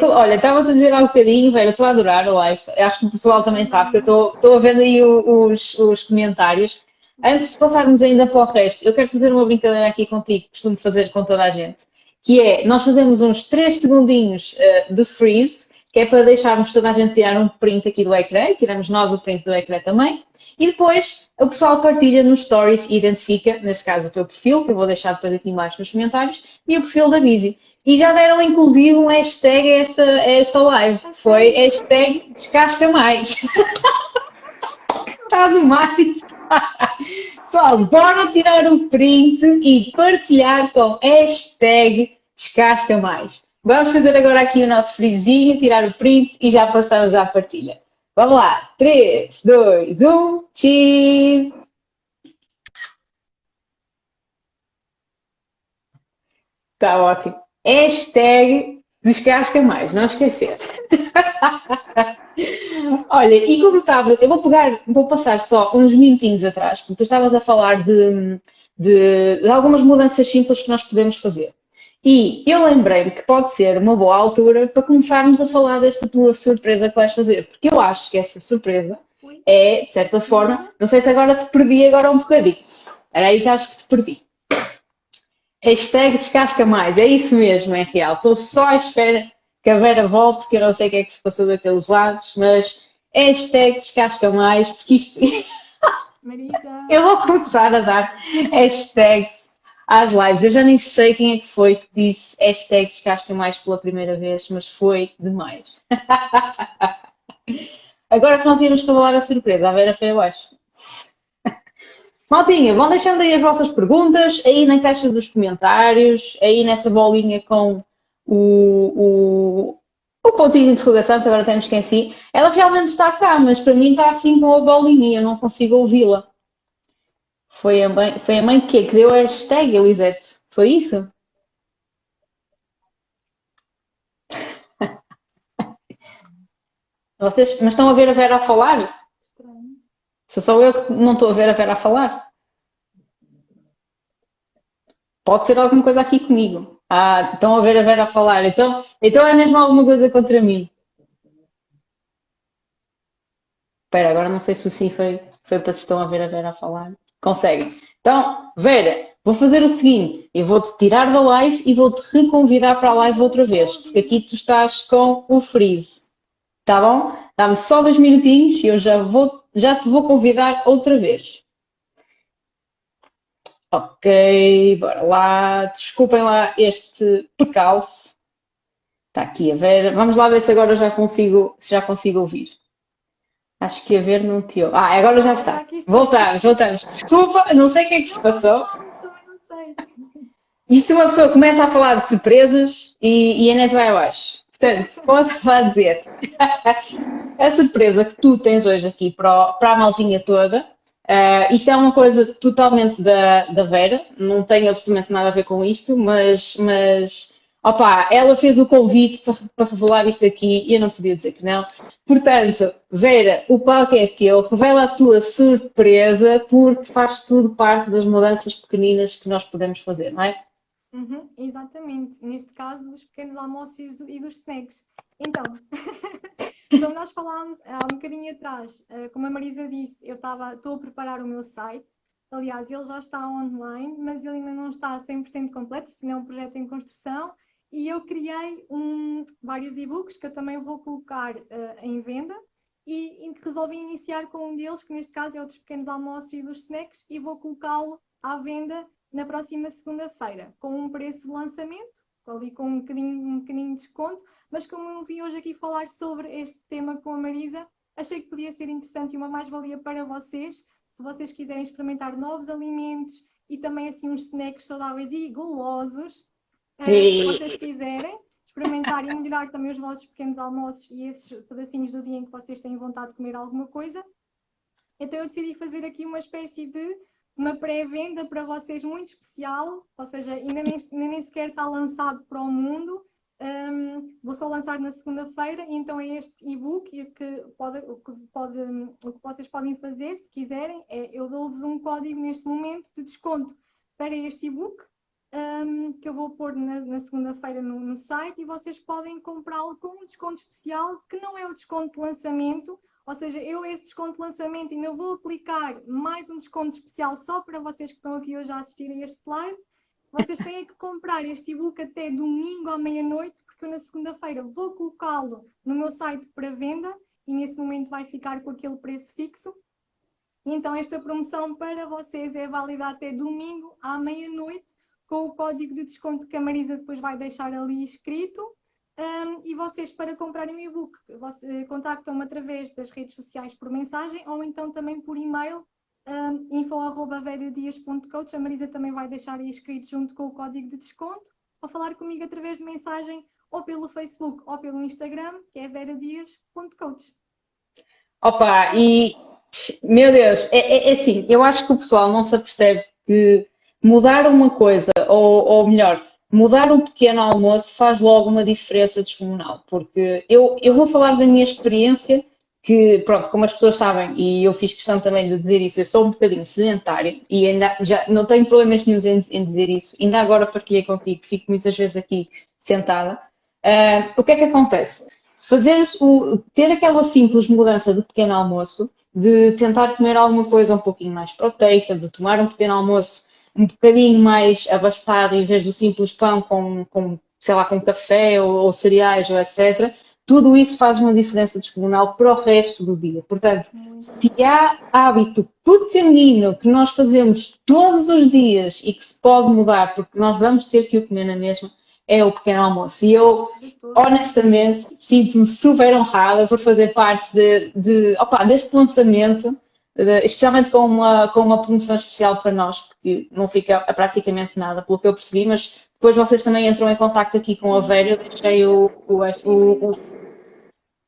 olha, estava-te a dizer há um bocadinho, velho, eu estou a adorar a live. Acho que o pessoal Eu também está, porque eu também. estou a ver aí os comentários. Antes de passarmos ainda para o resto, eu quero fazer uma brincadeira aqui contigo, que costumo fazer com toda a gente, que é, nós fazemos uns 3 segundinhos de freeze, que é para deixarmos toda a gente tirar um print aqui do ecrã, e tiramos nós o print do ecrã também, e depois o pessoal partilha nos stories e identifica, nesse caso, o teu perfil, que eu vou deixar depois aqui embaixo nos comentários, e o perfil da Bizi. E já deram inclusive um hashtag a esta live. A Foi sério? hashtag descasca mais. Está demais. Pessoal, bora tirar o print e partilhar com hashtag descasca mais. Vamos fazer agora aqui o nosso frizinho, tirar o print e já passamos à partilha. Vamos lá. 3, 2, 1, cheese. Está ótimo. Hashtag descasca mais, não esquecer. Olha, e como estava, eu vou passar só uns minutinhos atrás, porque tu estavas a falar de algumas mudanças simples que nós podemos fazer. E eu lembrei-me que pode ser uma boa altura para começarmos a falar desta tua surpresa que vais fazer, porque eu acho que essa surpresa Ui, é, de certa forma, Marisa? não sei se agora te perdi agora um bocadinho. Era aí que acho que te perdi. Hashtag descasca mais, é isso mesmo, é real. Estou só à espera que a Vera volte, que eu não sei o que é que se passou daqueles lados, mas hashtag descasca mais, porque isto. Marisa? Eu vou começar a dar hashtags às lives. Eu já nem sei quem é que foi que disse hashtag descasca mais pela primeira vez, mas foi demais. Agora que nós íamos revelar a surpresa, a Vera foi abaixo. Maltinha, vão deixando aí as vossas perguntas, aí na caixa dos comentários, aí nessa bolinha com o pontinho de interrogação, que agora temos que esqueci. Ela realmente está cá, mas para mim está assim com a bolinha, eu não consigo ouvi-la. Foi a mãe que deu a hashtag, Elisete. Foi isso? Vocês, mas estão a ver a Vera a falar? Estranho. Sou só eu que não estou a ver a Vera a falar? Pode ser alguma coisa aqui comigo. Ah, estão a ver a Vera a falar. Então é mesmo alguma coisa contra mim. Espera, agora não sei se o sim foi para se estão a ver a Vera a falar. Conseguem. Então, Vera, vou fazer o seguinte: eu vou-te tirar da live e vou-te reconvidar para a live Não outra estou a vez, porque ouvir. aqui tu estás com o freeze. Tá bom? Dá-me só 2 minutinhos e eu já te vou convidar outra vez. Ok, bora lá. Desculpem lá este percalço. Está aqui a Vera. Vamos lá ver se agora já consigo ouvir. Acho que a ver não te ouve. Ah, agora já Ah, já está. aqui estou. Voltamos. Desculpa, não sei o que é que se Não faz passou. mal, também não sei. Isto uma pessoa começa a falar de surpresas e a net vai abaixo. Portanto, como eu estava a dizer, a surpresa que tu tens hoje aqui para a maltinha toda, isto é uma coisa totalmente da Vera, não tem absolutamente nada a ver com isto, mas opa, ela fez o convite para revelar isto aqui e eu não podia dizer que não. Portanto, Vera, o palco é teu, revela a tua surpresa, porque faz tudo parte das mudanças pequeninas que nós podemos fazer, não é? Uhum, exatamente. Neste caso, dos pequenos almoços e dos snacks. Então, como nós falámos há um bocadinho atrás, como a Marisa disse, estou a preparar o meu site. Aliás, ele já está online, mas ele ainda não está 100% completo. Isto ainda é um projeto em construção. E eu criei vários e-books que eu também vou colocar em venda. E resolvi iniciar com um deles, que neste caso é o dos pequenos almoços e dos snacks, e vou colocá-lo à venda na próxima segunda-feira, com um preço de lançamento, ali com um bocadinho de desconto. Mas como eu vim hoje aqui falar sobre este tema com a Marisa, achei que podia ser interessante e uma mais-valia para vocês, se vocês quiserem experimentar novos alimentos e também assim uns snacks saudáveis e golosos, se vocês quiserem experimentar e melhorar também os vossos pequenos almoços e esses pedacinhos do dia em que vocês têm vontade de comer alguma coisa. Então eu decidi fazer aqui uma espécie de uma pré-venda para vocês muito especial, ou seja, ainda nem sequer está lançado para o mundo. Vou só lançar na segunda-feira, e então é este e-book o que vocês podem fazer, se quiserem, eu dou-vos um código neste momento de desconto para este e-book. que eu vou pôr na segunda-feira no site e vocês podem comprá-lo com um desconto especial, que não é o desconto de lançamento, ou seja, eu esse desconto de lançamento ainda vou aplicar mais um desconto especial só para vocês que estão aqui hoje a assistir a este live. Vocês têm que comprar este e-book até domingo à meia-noite, porque eu na segunda-feira vou colocá-lo no meu site para venda e nesse momento vai ficar com aquele preço fixo. Então esta promoção para vocês é válida até domingo à meia-noite, com o código de desconto que a Marisa depois vai deixar ali escrito. E vocês, para comprarem o e-book, contactam-me através das redes sociais por mensagem ou então também por e-mail, info@veradias.coach. A Marisa também vai deixar aí escrito junto com o código de desconto, ou falar comigo através de mensagem ou pelo Facebook ou pelo Instagram, que é veradias.coach. Opa, e meu Deus, é assim, eu acho que o pessoal não se apercebe que mudar uma coisa, ou melhor, mudar um pequeno almoço faz logo uma diferença descomunal, porque eu vou falar da minha experiência, que pronto, como as pessoas sabem, e eu fiz questão também de dizer isso, eu sou um bocadinho sedentária e ainda já não tenho problemas nenhum em dizer isso, ainda agora partilhei contigo, fico muitas vezes aqui sentada. O que é que acontece? Ter aquela simples mudança de pequeno almoço, de tentar comer alguma coisa um pouquinho mais proteica, de tomar um pequeno almoço um bocadinho mais abastado, em vez do simples pão sei lá, com café ou cereais ou etc. Tudo isso faz uma diferença descomunal para o resto do dia. Portanto, se há hábito pequenino que nós fazemos todos os dias e que se pode mudar, porque nós vamos ter que o comer na mesma, é o pequeno almoço. E eu, honestamente, sinto-me super honrada por fazer parte deste lançamento, especialmente com uma promoção especial para nós, porque não fica a praticamente nada, pelo que eu percebi, mas depois vocês também entram em contacto aqui com a Vera, eu deixei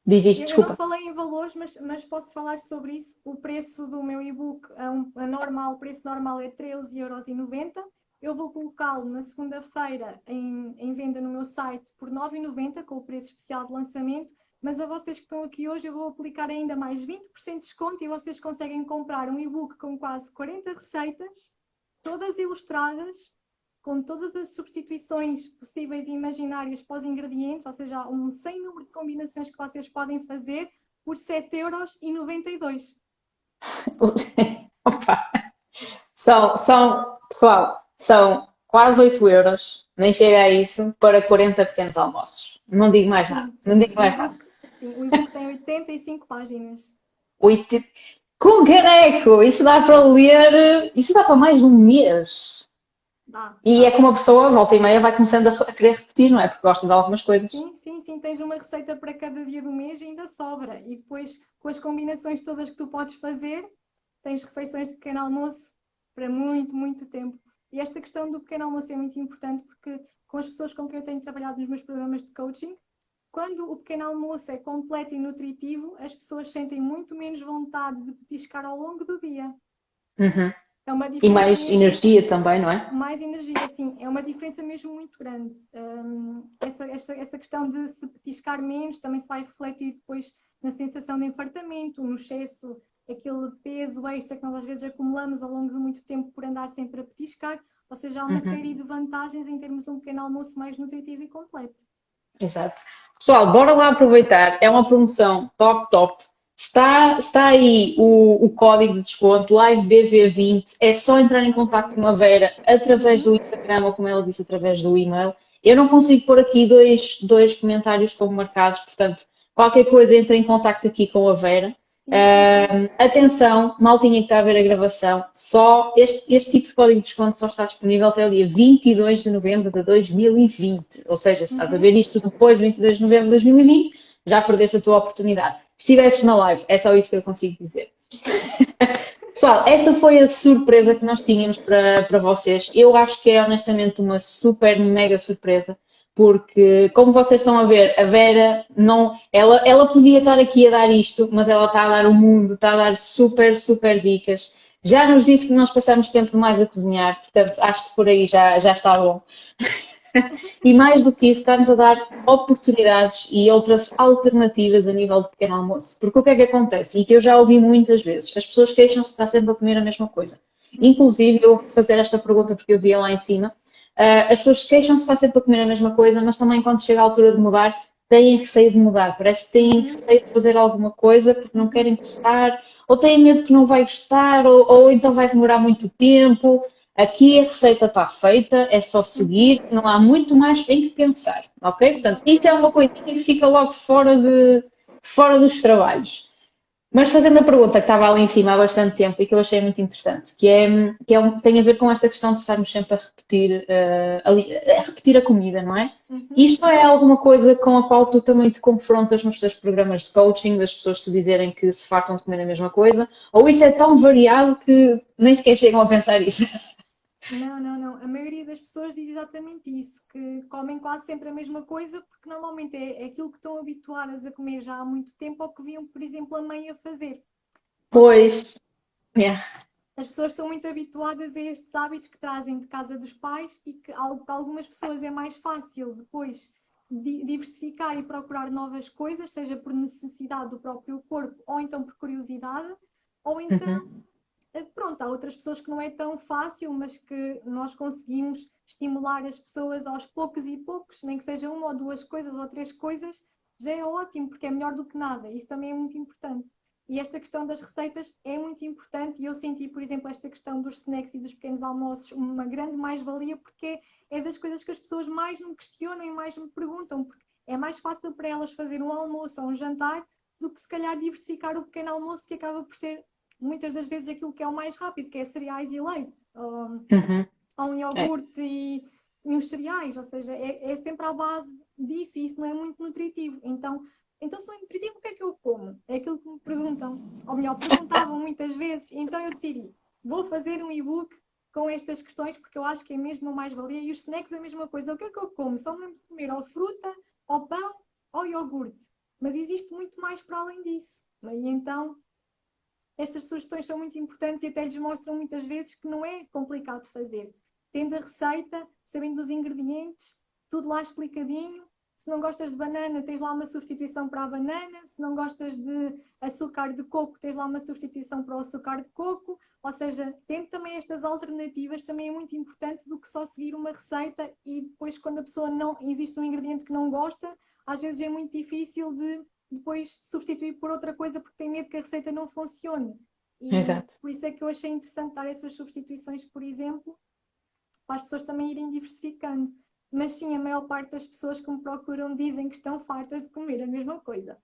Diz isto, Eu não desculpa. falei em valores, mas posso falar sobre isso. O preço do meu e-book, o preço normal é 13,90 €. Eu vou colocá-lo na segunda-feira em venda no meu site por 9,90 € com o preço especial de lançamento, mas a vocês que estão aqui hoje eu vou aplicar ainda mais 20% de desconto e vocês conseguem comprar um e-book com quase 40 receitas, todas ilustradas, com todas as substituições possíveis e imaginárias para os ingredientes, ou seja, um sem número de combinações que vocês podem fazer por 7,92 €. Opa. Pessoal, são quase 8 euros, nem chega a isso, para 40 pequenos almoços. Não digo mais nada. Não digo mais nada. Sim, o e-book tem 85 páginas. Com caneco! Isso dá para ler, isso dá para mais de um mês. E é que uma pessoa, volta e meia, vai começando a querer repetir, não é? Porque gosta de algumas coisas. Sim. Tens uma receita para cada dia do mês e ainda sobra. E depois, com as combinações todas que tu podes fazer, tens refeições de pequeno almoço para muito, muito tempo. E esta questão do pequeno almoço é muito importante porque com as pessoas com quem eu tenho trabalhado nos meus programas de coaching, quando o pequeno almoço é completo e nutritivo, as pessoas sentem muito menos vontade de petiscar ao longo do dia. Uhum. É uma E mais mesmo, energia também, não é? mais energia, sim. É uma diferença mesmo muito grande. Essa questão de se petiscar menos também se vai refletir depois na sensação de enfartamento, no excesso, aquele peso extra que nós às vezes acumulamos ao longo de muito tempo por andar sempre a petiscar. Ou seja, há uma série de vantagens em termos de um pequeno almoço mais nutritivo e completo. Exato. Pessoal, bora lá aproveitar. É uma promoção top. Está aí o código de desconto, LiveBV20. É só entrar em contato com a Vera através do Instagram ou, como ela disse, através do e-mail. Eu não consigo pôr aqui dois comentários como marcados, portanto, qualquer coisa, entre em contato aqui com a Vera. Atenção, maltinha que está a ver a gravação, só este tipo de código de desconto só está disponível até o dia 22 de novembro de 2020. Ou seja, se estás a ver isto depois de 22 de novembro de 2020, já perdeste a tua oportunidade. Se estivesses na live, é só isso que eu consigo dizer. Pessoal, esta foi a surpresa que nós tínhamos para vocês. Eu acho que é honestamente uma super, mega surpresa. Porque, como vocês estão a ver, a Vera, ela podia estar aqui a dar isto, mas ela está a dar o mundo, está a dar super, super dicas. Já nos disse que nós passamos tempo demais a cozinhar, portanto, acho que por aí já está bom. E mais do que isso, está-nos a dar oportunidades e outras alternativas a nível de pequeno almoço. Porque o que é que acontece? E que eu já ouvi muitas vezes, as pessoas queixam-se de estar sempre a comer a mesma coisa. Inclusive, eu vou fazer esta pergunta porque eu vi lá em cima. As pessoas queixam-se de estar sempre a comer a mesma coisa, mas também quando chega a altura de mudar, têm receio de mudar. Parece que têm receio de fazer alguma coisa porque não querem testar, ou têm medo que não vai gostar, ou então vai demorar muito tempo. Aqui a receita está feita, é só seguir, não há muito mais em que pensar, ok? Portanto, isso é uma coisinha que fica logo fora dos trabalhos. Mas fazendo a pergunta que estava ali em cima há bastante tempo e que eu achei muito interessante, tem a ver com esta questão de estarmos sempre a repetir, a repetir a comida, não é? Isto é alguma coisa com a qual tu também te confrontas nos teus programas de coaching, das pessoas te dizerem que se fartam de comer a mesma coisa? Ou isso é tão variado que nem sequer chegam a pensar isso? Não. A maioria das pessoas diz exatamente isso, que comem quase sempre a mesma coisa, porque normalmente é aquilo que estão habituadas a comer já há muito tempo ou que viam, por exemplo, a mãe a fazer. Pois, yeah. As pessoas estão muito habituadas a estes hábitos que trazem de casa dos pais e que para algumas pessoas é mais fácil depois diversificar e procurar novas coisas, seja por necessidade do próprio corpo ou então por curiosidade, ou então pronto, há outras pessoas que não é tão fácil, mas que nós conseguimos estimular as pessoas aos poucos e poucos, nem que seja uma ou duas coisas ou três coisas, já é ótimo, porque é melhor do que nada. Isso também é muito importante. E esta questão das receitas é muito importante e eu senti, por exemplo, esta questão dos snacks e dos pequenos almoços uma grande mais-valia, porque é das coisas que as pessoas mais me questionam e mais me perguntam, porque é mais fácil para elas fazer um almoço ou um jantar do que se calhar diversificar o pequeno almoço, que acaba por ser muitas das vezes aquilo que é o mais rápido, que é cereais e leite, ou um iogurte e uns cereais, ou seja, é sempre à base disso e isso não é muito nutritivo. Então se não é nutritivo, o que é que eu como? É aquilo que me perguntam, ou melhor, perguntavam muitas vezes, então eu decidi, vou fazer um e-book com estas questões, porque eu acho que é mesmo a mais-valia, e os snacks a mesma coisa, o que é que eu como? Só me lembro de comer ou fruta, ou pão, ou iogurte, mas existe muito mais para além disso, e então estas sugestões são muito importantes e até lhes mostram muitas vezes que não é complicado de fazer. Tendo a receita, sabendo os ingredientes, tudo lá explicadinho. Se não gostas de banana, tens lá uma substituição para a banana. Se não gostas de açúcar de coco, tens lá uma substituição para o açúcar de coco. Ou seja, tendo também estas alternativas, também é muito importante do que só seguir uma receita e depois quando a pessoa não existe um ingrediente que não gosta, às vezes é muito difícil de depois substituir por outra coisa porque tem medo que a receita não funcione. E Exato. por isso é que eu achei interessante dar essas substituições, por exemplo, para as pessoas também irem diversificando. Mas sim, a maior parte das pessoas que me procuram dizem que estão fartas de comer a mesma coisa.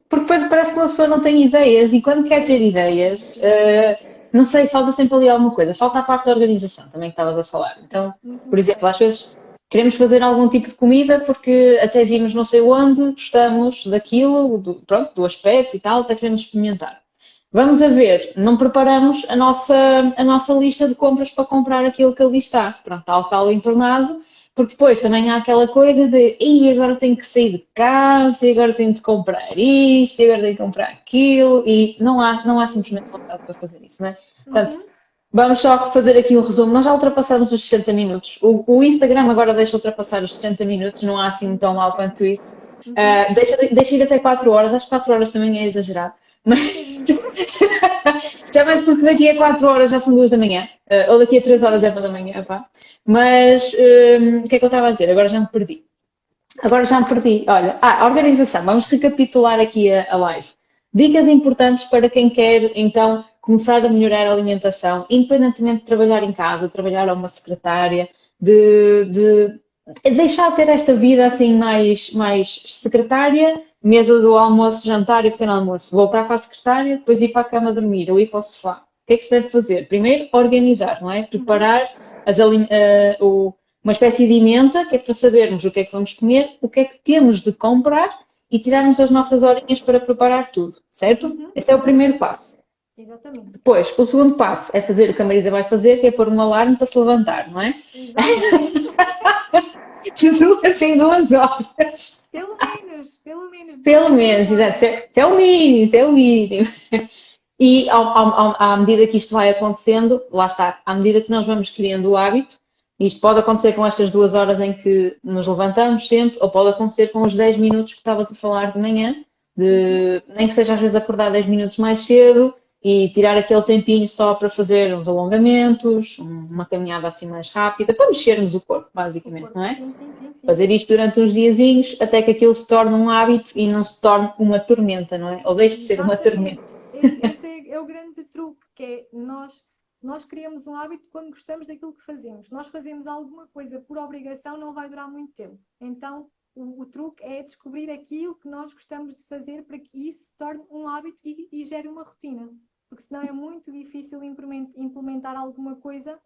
Porque depois parece que uma pessoa não tem ideias e quando quer ter ideias, não sei, falta sempre ali alguma coisa. Falta a parte da organização também que estavas a falar. Então, por exemplo, às vezes queremos fazer algum tipo de comida porque até vimos não sei onde, gostamos daquilo, do aspecto e tal, até queremos experimentar. Vamos a ver, não preparamos a nossa lista de compras para comprar aquilo que ali está. Pronto, está o calo entornado, porque depois também há aquela coisa de e agora tenho que sair de casa, e agora tenho de comprar isto, e agora tenho que comprar aquilo, e não há simplesmente vontade para fazer isso, não é? Portanto, vamos só fazer aqui um resumo. Nós já ultrapassamos os 60 minutos. O Instagram agora deixa ultrapassar os 60 minutos, não há assim tão mal quanto isso. Deixa ir até 4 horas, acho que 4 horas também é exagerado. Mas já bem porque daqui a 4 horas já são 2 da manhã, ou daqui a 3 horas é 1 da manhã, pá. Mas o que é que eu estava a dizer? Agora já me perdi. Olha, a organização. Vamos recapitular aqui a live. Dicas importantes para quem quer, então, começar a melhorar a alimentação, independentemente de trabalhar em casa, trabalhar a uma secretária, de deixar de ter esta vida assim mais secretária, mesa do almoço, jantar e pequeno almoço, voltar para a secretária, depois ir para a cama dormir ou ir para o sofá. O que é que se deve fazer? Primeiro, organizar, não é? Preparar uma espécie de emenda, que é para sabermos o que é que vamos comer, o que é que temos de comprar e tirarmos as nossas horinhas para preparar tudo, certo? Esse é o primeiro passo. Exatamente. Depois, o segundo passo é fazer o que a Marisa vai fazer, que é pôr um alarme para se levantar, não é? Tudo assim 2 horas. Pelo menos. Pelo menos, exato. Isso é o mínimo. E à medida que isto vai acontecendo, lá está, à medida que nós vamos criando o hábito, isto pode acontecer com estas 2 horas em que nos levantamos sempre, ou pode acontecer com os 10 minutos que estavas a falar de manhã, nem que seja às vezes acordar 10 minutos mais cedo e tirar aquele tempinho só para fazer uns alongamentos, uma caminhada assim mais rápida, para mexermos o corpo, O basicamente, corpo, não é? sim, sim, sim, sim. Fazer isto durante uns diazinhos até que aquilo se torne um hábito e não se torne uma tormenta, não é? Ou deixe de ser uma tormenta. Exatamente. Esse é o grande truque, que é nós criamos um hábito quando gostamos daquilo que fazemos. Nós fazemos alguma coisa por obrigação, não vai durar muito tempo. Então, o truque é descobrir aquilo que nós gostamos de fazer para que isso se torne um hábito e gere uma rotina. Porque senão é muito difícil implementar alguma coisa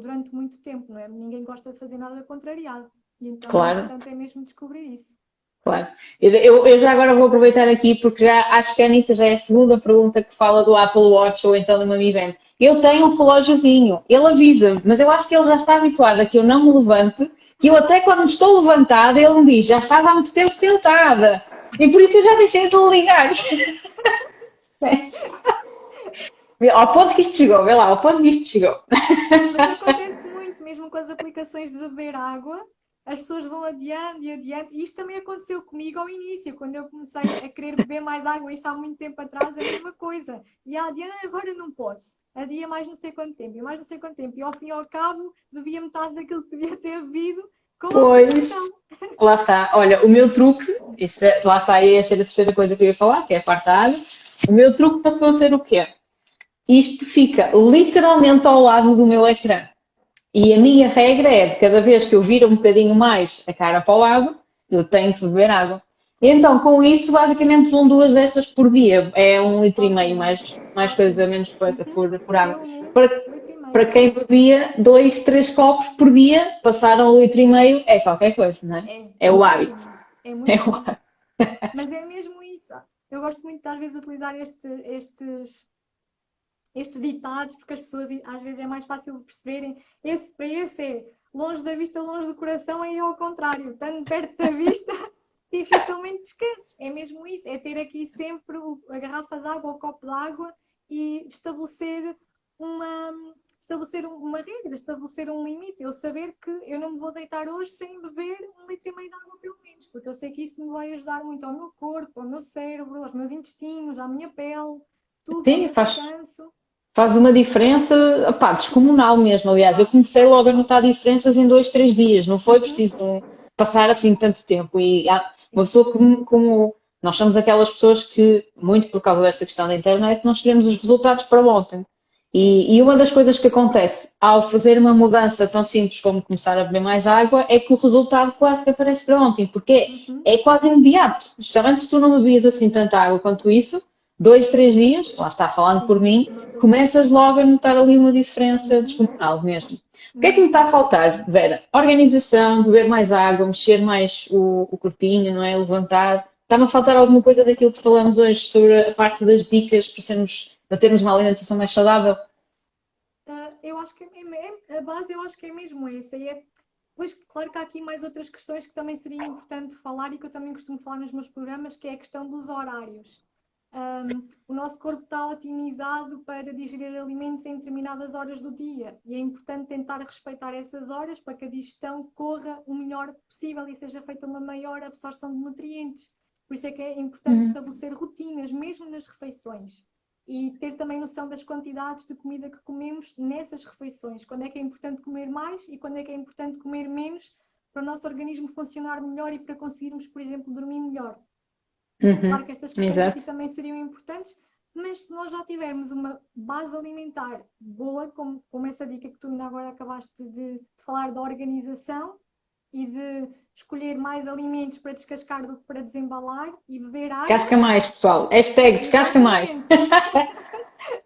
durante muito tempo, não é? Ninguém gosta de fazer nada contrariado. E então o Claro, importante é mesmo descobrir isso. claro. Eu já agora vou aproveitar aqui porque já acho que a Anitta já é a segunda pergunta que fala do Apple Watch ou então do Mi Band. Eu tenho um relógiozinho, ele avisa-me, mas eu acho que ele já está habituado a que eu não me levante, que eu até quando estou levantada, ele me diz, já estás há muito tempo sentada. E por isso eu já deixei de lhe ligar. Ao ponto que isto chegou, vê lá, ao ponto que isto chegou. Mas acontece muito, mesmo com as aplicações de beber água, as pessoas vão adiando e adiando. E isto também aconteceu comigo ao início, quando eu comecei a querer beber mais água, isto há muito tempo atrás, é a mesma coisa. E adiando, agora não posso. Adia mais não sei quanto tempo, e mais não sei quanto tempo. E ao fim e ao cabo, bebia metade daquilo que devia ter bebido com a Pois, aplicação. lá está. Olha, o meu truque, lá está, ia ser a terceira coisa que eu ia falar, que é a parte da água. O meu truque passou a ser o quê? Isto fica literalmente ao lado do meu ecrã. E a minha regra é, de cada vez que eu viro um bocadinho mais a cara para o lado, eu tenho que beber água. E então, com isso, basicamente vão duas destas por dia. É 1,5 litro, Ótimo, mais coisa, ótimo. menos coisa Uhum. por água. Eu o menos, Para, litro e para meio. quem bebia 2, 3 copos por dia, passaram 1,5 litro, é qualquer coisa, não é? É É o hábito. ótimo, é É muito o bom. hábito. Mas é mesmo isso. Eu gosto muito, às vezes, de utilizar estes ditados, porque as pessoas às vezes é mais fácil de perceberem. Esse para esse é longe da vista, longe do coração, é ao contrário. Estando perto da vista, dificilmente te esqueces. É mesmo isso, é ter aqui sempre a garrafa de água, o copo de água e estabelecer uma regra, estabelecer um limite. Eu saber que eu não me vou deitar hoje sem beber 1,5 litro de água pelo menos, porque eu sei que isso me vai ajudar muito ao meu corpo, ao meu cérebro, aos meus intestinos, à minha pele, tudo, ao Sim, meu descanso. faz uma diferença, opá, descomunal mesmo. Aliás, eu comecei logo a notar diferenças em 2, 3 dias. Não foi Uhum. preciso passar assim tanto tempo. E há uma Sim. pessoa como nós somos aquelas pessoas que, muito por causa desta questão da internet, nós queremos os resultados para ontem. E uma das coisas que acontece ao fazer uma mudança tão simples como começar a beber mais água é que o resultado quase que aparece para ontem, porque Uhum. é quase imediato. Especialmente se tu não bebias assim tanta água quanto isso, 2, 3 dias, lá está falando por Sim, mim, não dou. começas logo a notar ali uma diferença Uhum. descomunal mesmo. O que é que me está a Mesmo. faltar, Vera? Organização, beber mais água, mexer mais o corpinho, não é? Levantar. Está-me a faltar alguma coisa daquilo que falamos hoje sobre a parte das dicas para termos uma alimentação mais saudável? Eu acho que a base eu acho que é mesmo essa. Pois, claro que há aqui mais outras questões que também seria importante falar e que eu também costumo falar nos meus programas, que é a questão dos horários. O nosso corpo está otimizado para digerir alimentos em determinadas horas do dia e é importante tentar respeitar essas horas para que a digestão corra o melhor possível e seja feita uma maior absorção de nutrientes. Por isso é que é importante estabelecer rotinas, mesmo nas refeições, e ter também noção das quantidades de comida que comemos nessas refeições. Quando é que é importante comer mais e quando é que é importante comer menos para o nosso organismo funcionar melhor e para conseguirmos, por exemplo, dormir melhor. Claro que estas questões aqui Exato. também seriam importantes, mas se nós já tivermos uma base alimentar boa, como essa dica que tu ainda agora acabaste de falar da organização e de escolher mais alimentos para descascar do que para desembalar e beber água, Descasca mais, pessoal. Hashtag descasca mais. exatamente,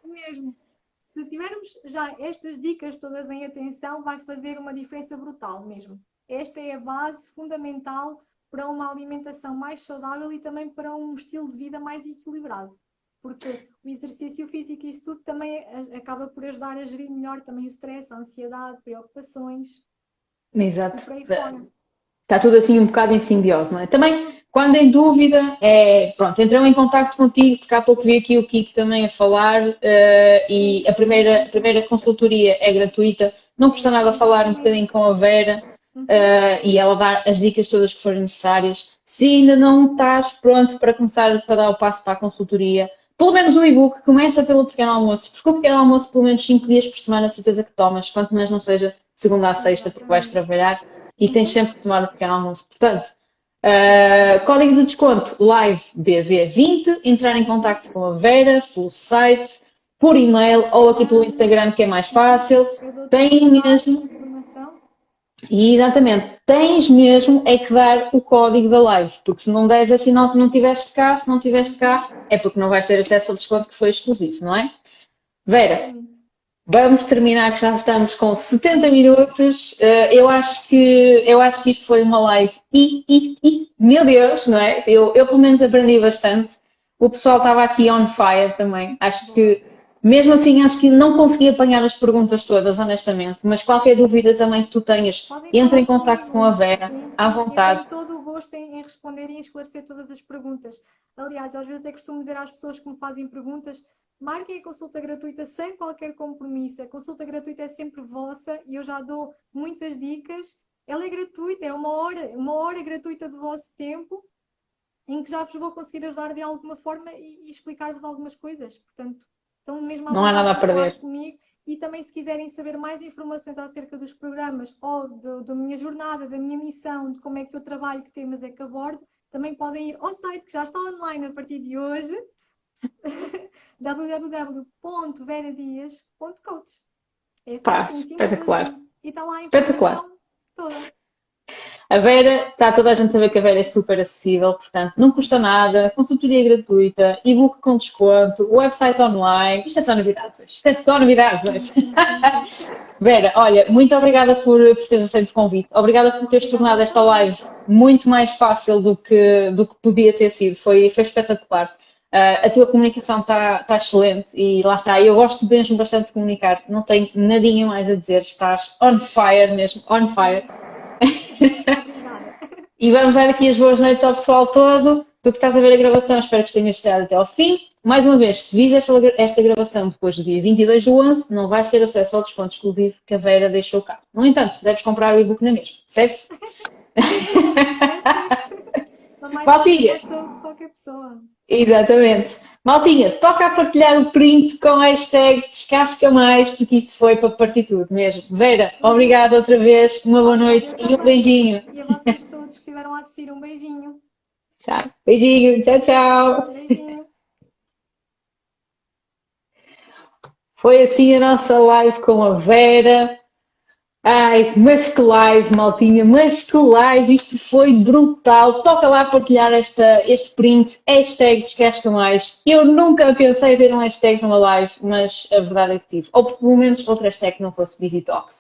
mesmo. Se tivermos já estas dicas todas em atenção, vai fazer uma diferença brutal mesmo. Esta é a base fundamental para uma alimentação mais saudável e também para um estilo de vida mais equilibrado. Porque o exercício físico e isso tudo também acaba por ajudar a gerir melhor também o stress, a ansiedade, preocupações e Exato. por aí fora. Está tudo assim um bocado em simbiose, não é? Também, quando em dúvida, pronto, entrou em contacto contigo, porque há pouco vi aqui o Kiko também a falar, e Sim, a sim, sim, sim. primeira consultoria é gratuita, não custa nada falar um bocadinho Exatamente. com a Vera, Uhum. e ela dar as dicas todas que forem necessárias. Se ainda não estás pronto para começar, para dar o passo para a consultoria, pelo menos o e-book, começa pelo pequeno almoço, porque o pequeno almoço, pelo menos 5 dias por semana, de certeza que tomas, quanto mais não seja de segunda a sexta, porque vais Exatamente. trabalhar e tens sempre que tomar o pequeno almoço. Portanto, código de desconto LiveBV20, entrar em contacto com a Vera, pelo site, por e-mail ou aqui pelo Instagram, que é mais fácil. Eu dou todos Tem os dados de mesmo, informação. e exatamente, tens mesmo é que dar o código da live, porque se não deres é sinal que não tiveste cá, se não tiveste cá é porque não vais ter acesso ao desconto que foi exclusivo, não é? Vera, Exatamente. vamos terminar que já estamos com 70 minutos. Eu acho que isto foi uma live meu Deus, não é? Eu pelo menos aprendi bastante. O pessoal estava aqui on fire também. Acho que, mesmo assim, acho que não consegui apanhar as perguntas todas, honestamente. Mas qualquer dúvida também que tu tenhas, Podem entra em falar contacto com a comigo. Vera, Sim, à sim, sim. Eu vontade. tenho todo o gosto em responder e em esclarecer todas as perguntas. Aliás, às vezes até costumo dizer às pessoas que me fazem perguntas, marquem a consulta gratuita sem qualquer compromisso. A consulta gratuita é sempre vossa e eu já dou muitas dicas. Ela é gratuita, é uma hora gratuita do vosso tempo em que já vos vou conseguir ajudar de alguma forma e explicar-vos algumas coisas. Portanto, estão mesmo à Não há nada vontade a para falar perder. comigo. E também, se quiserem saber mais informações acerca dos programas ou da minha jornada, da minha missão, de como é que eu trabalho, que temas é que abordo, também podem ir ao site que já está online a partir de hoje, www.veradias.coach. É só Pá, assim, espetacular. simplesinho. E está lá a Espetacular. informação toda. A Vera, está toda a gente a saber que a Vera é super acessível, portanto, não custa nada, consultoria gratuita, e-book com desconto, website online. Isto é só novidades hoje. Isto é só novidades Sim, hoje. sim, sim, sim. Vera, olha, muito obrigada por teres aceito o convite. Obrigada por teres Obrigada tornado eu esta também. live muito mais fácil do que podia ter sido. Foi espetacular. A tua comunicação está excelente e lá está. Eu gosto mesmo bastante de comunicar. Não tenho nadinha mais a dizer. Estás on fire mesmo, on fire. Obrigada. E vamos dar aqui as boas noites ao pessoal todo. Tu que estás a ver a gravação, espero que tenhas chegado até ao fim. Mais uma vez, se vis esta gravação depois do dia 22/11, não vais ter acesso ao desconto exclusivo que a Vera deixou cá. No entanto, deves comprar o e-book na mesma, certo? Certo? Uma mais-valia Maltinha, para a saúde de qualquer pessoa. exatamente. Maltinha, toca a partilhar o print com a hashtag Descasca Mais, porque isto foi para partir tudo mesmo. Vera, Uhum. obrigada outra vez, uma boa Obrigada noite eu e um também. beijinho. E a vocês todos que estiveram a assistir, um beijinho. Tchau. Beijinho, tchau, tchau. Beijinho. Foi assim a nossa live com a Vera. Ai, mas que live, maltinha, mas que live, isto foi brutal. Toca lá partilhar este print, hashtag Descasca Mais. Eu nunca pensei ter um hashtag numa live, mas a verdade é que tive. Ou pelo menos outra hashtag que não fosse Busy Talks.